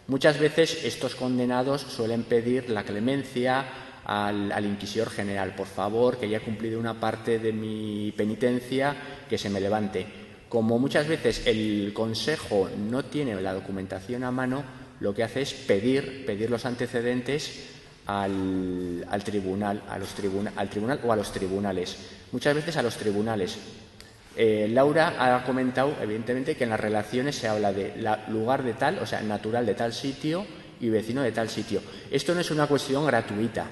B: Muchas veces estos condenados suelen pedir la clemencia al inquisidor general: por favor, que ya he cumplido una parte de mi penitencia, que se me levante. Como muchas veces el Consejo no tiene la documentación a mano, lo que hace es pedir los antecedentes al tribunal o a los tribunales. Muchas veces a los tribunales. Laura ha comentado, evidentemente, que en las relaciones se habla de lugar de tal, o sea, natural de tal sitio y vecino de tal sitio. Esto no es una cuestión gratuita.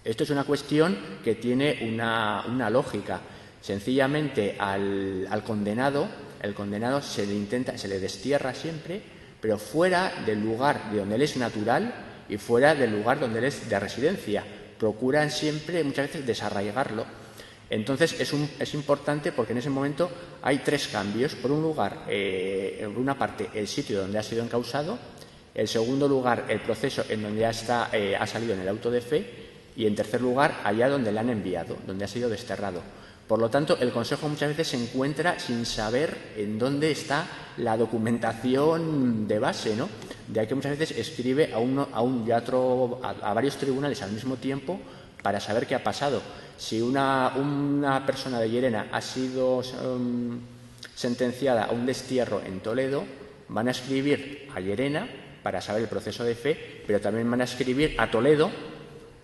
B: Esto es una cuestión que tiene una lógica. Sencillamente al condenado, se le destierra siempre, pero fuera del lugar de donde él es natural y fuera del lugar donde él es de residencia. Procuran siempre, muchas veces, desarraigarlo. Entonces es importante porque en ese momento hay tres cambios. Por una parte, el sitio donde ha sido encausado; en segundo lugar, el proceso en donde ha salido en el auto de fe; y en tercer lugar, allá donde le han enviado, donde ha sido desterrado. Por lo tanto, el Consejo muchas veces se encuentra sin saber en dónde está la documentación de base, ¿no? De ahí que muchas veces escribe a varios tribunales al mismo tiempo para saber qué ha pasado. Si una persona de Llerena ha sido sentenciada a un destierro en Toledo, van a escribir a Llerena para saber el proceso de fe, pero también van a escribir a Toledo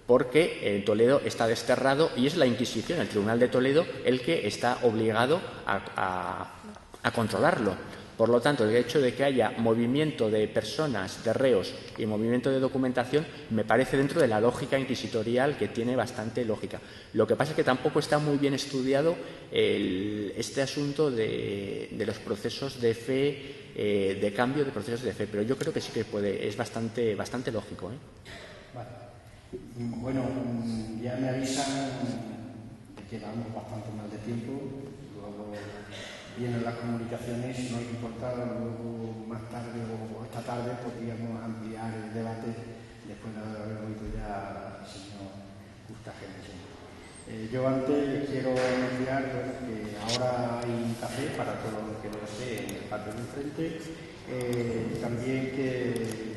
B: porque Toledo está desterrado y es la Inquisición, el Tribunal de Toledo, el que está obligado a controlarlo. Por lo tanto, el hecho de que haya movimiento de personas, de reos y movimiento de documentación me parece dentro de la lógica inquisitorial, que tiene bastante lógica. Lo que pasa es que tampoco está muy bien estudiado este asunto de los procesos de fe, de cambio de procesos de fe, pero yo creo que sí que es bastante lógico, ¿eh?
A: Vale. Bueno, ya me avisan que vamos bastante mal de tiempo. Luego vienen las comunicaciones, no importa, luego más tarde o esta tarde podríamos ampliar el debate después de haber oído ya al señor Gustavo. Yo antes quiero anunciar que ahora hay un café para todos los que lo deseen en el patio de enfrente. También que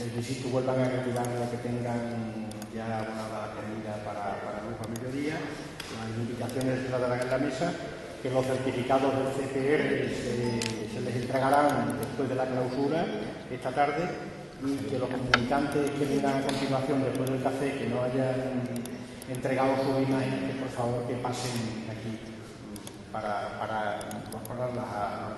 A: el visito vuelvan a retirar lo que tengan ya abonada la comida para luego a mediodía. Las indicaciones se las darán en la mesa, que los certificados del CPR se les entregarán después de la clausura esta tarde, y que los comunicantes que vengan a continuación después del café, que no hayan entregado sus imágenes, que por favor que pasen aquí para incorporarlas a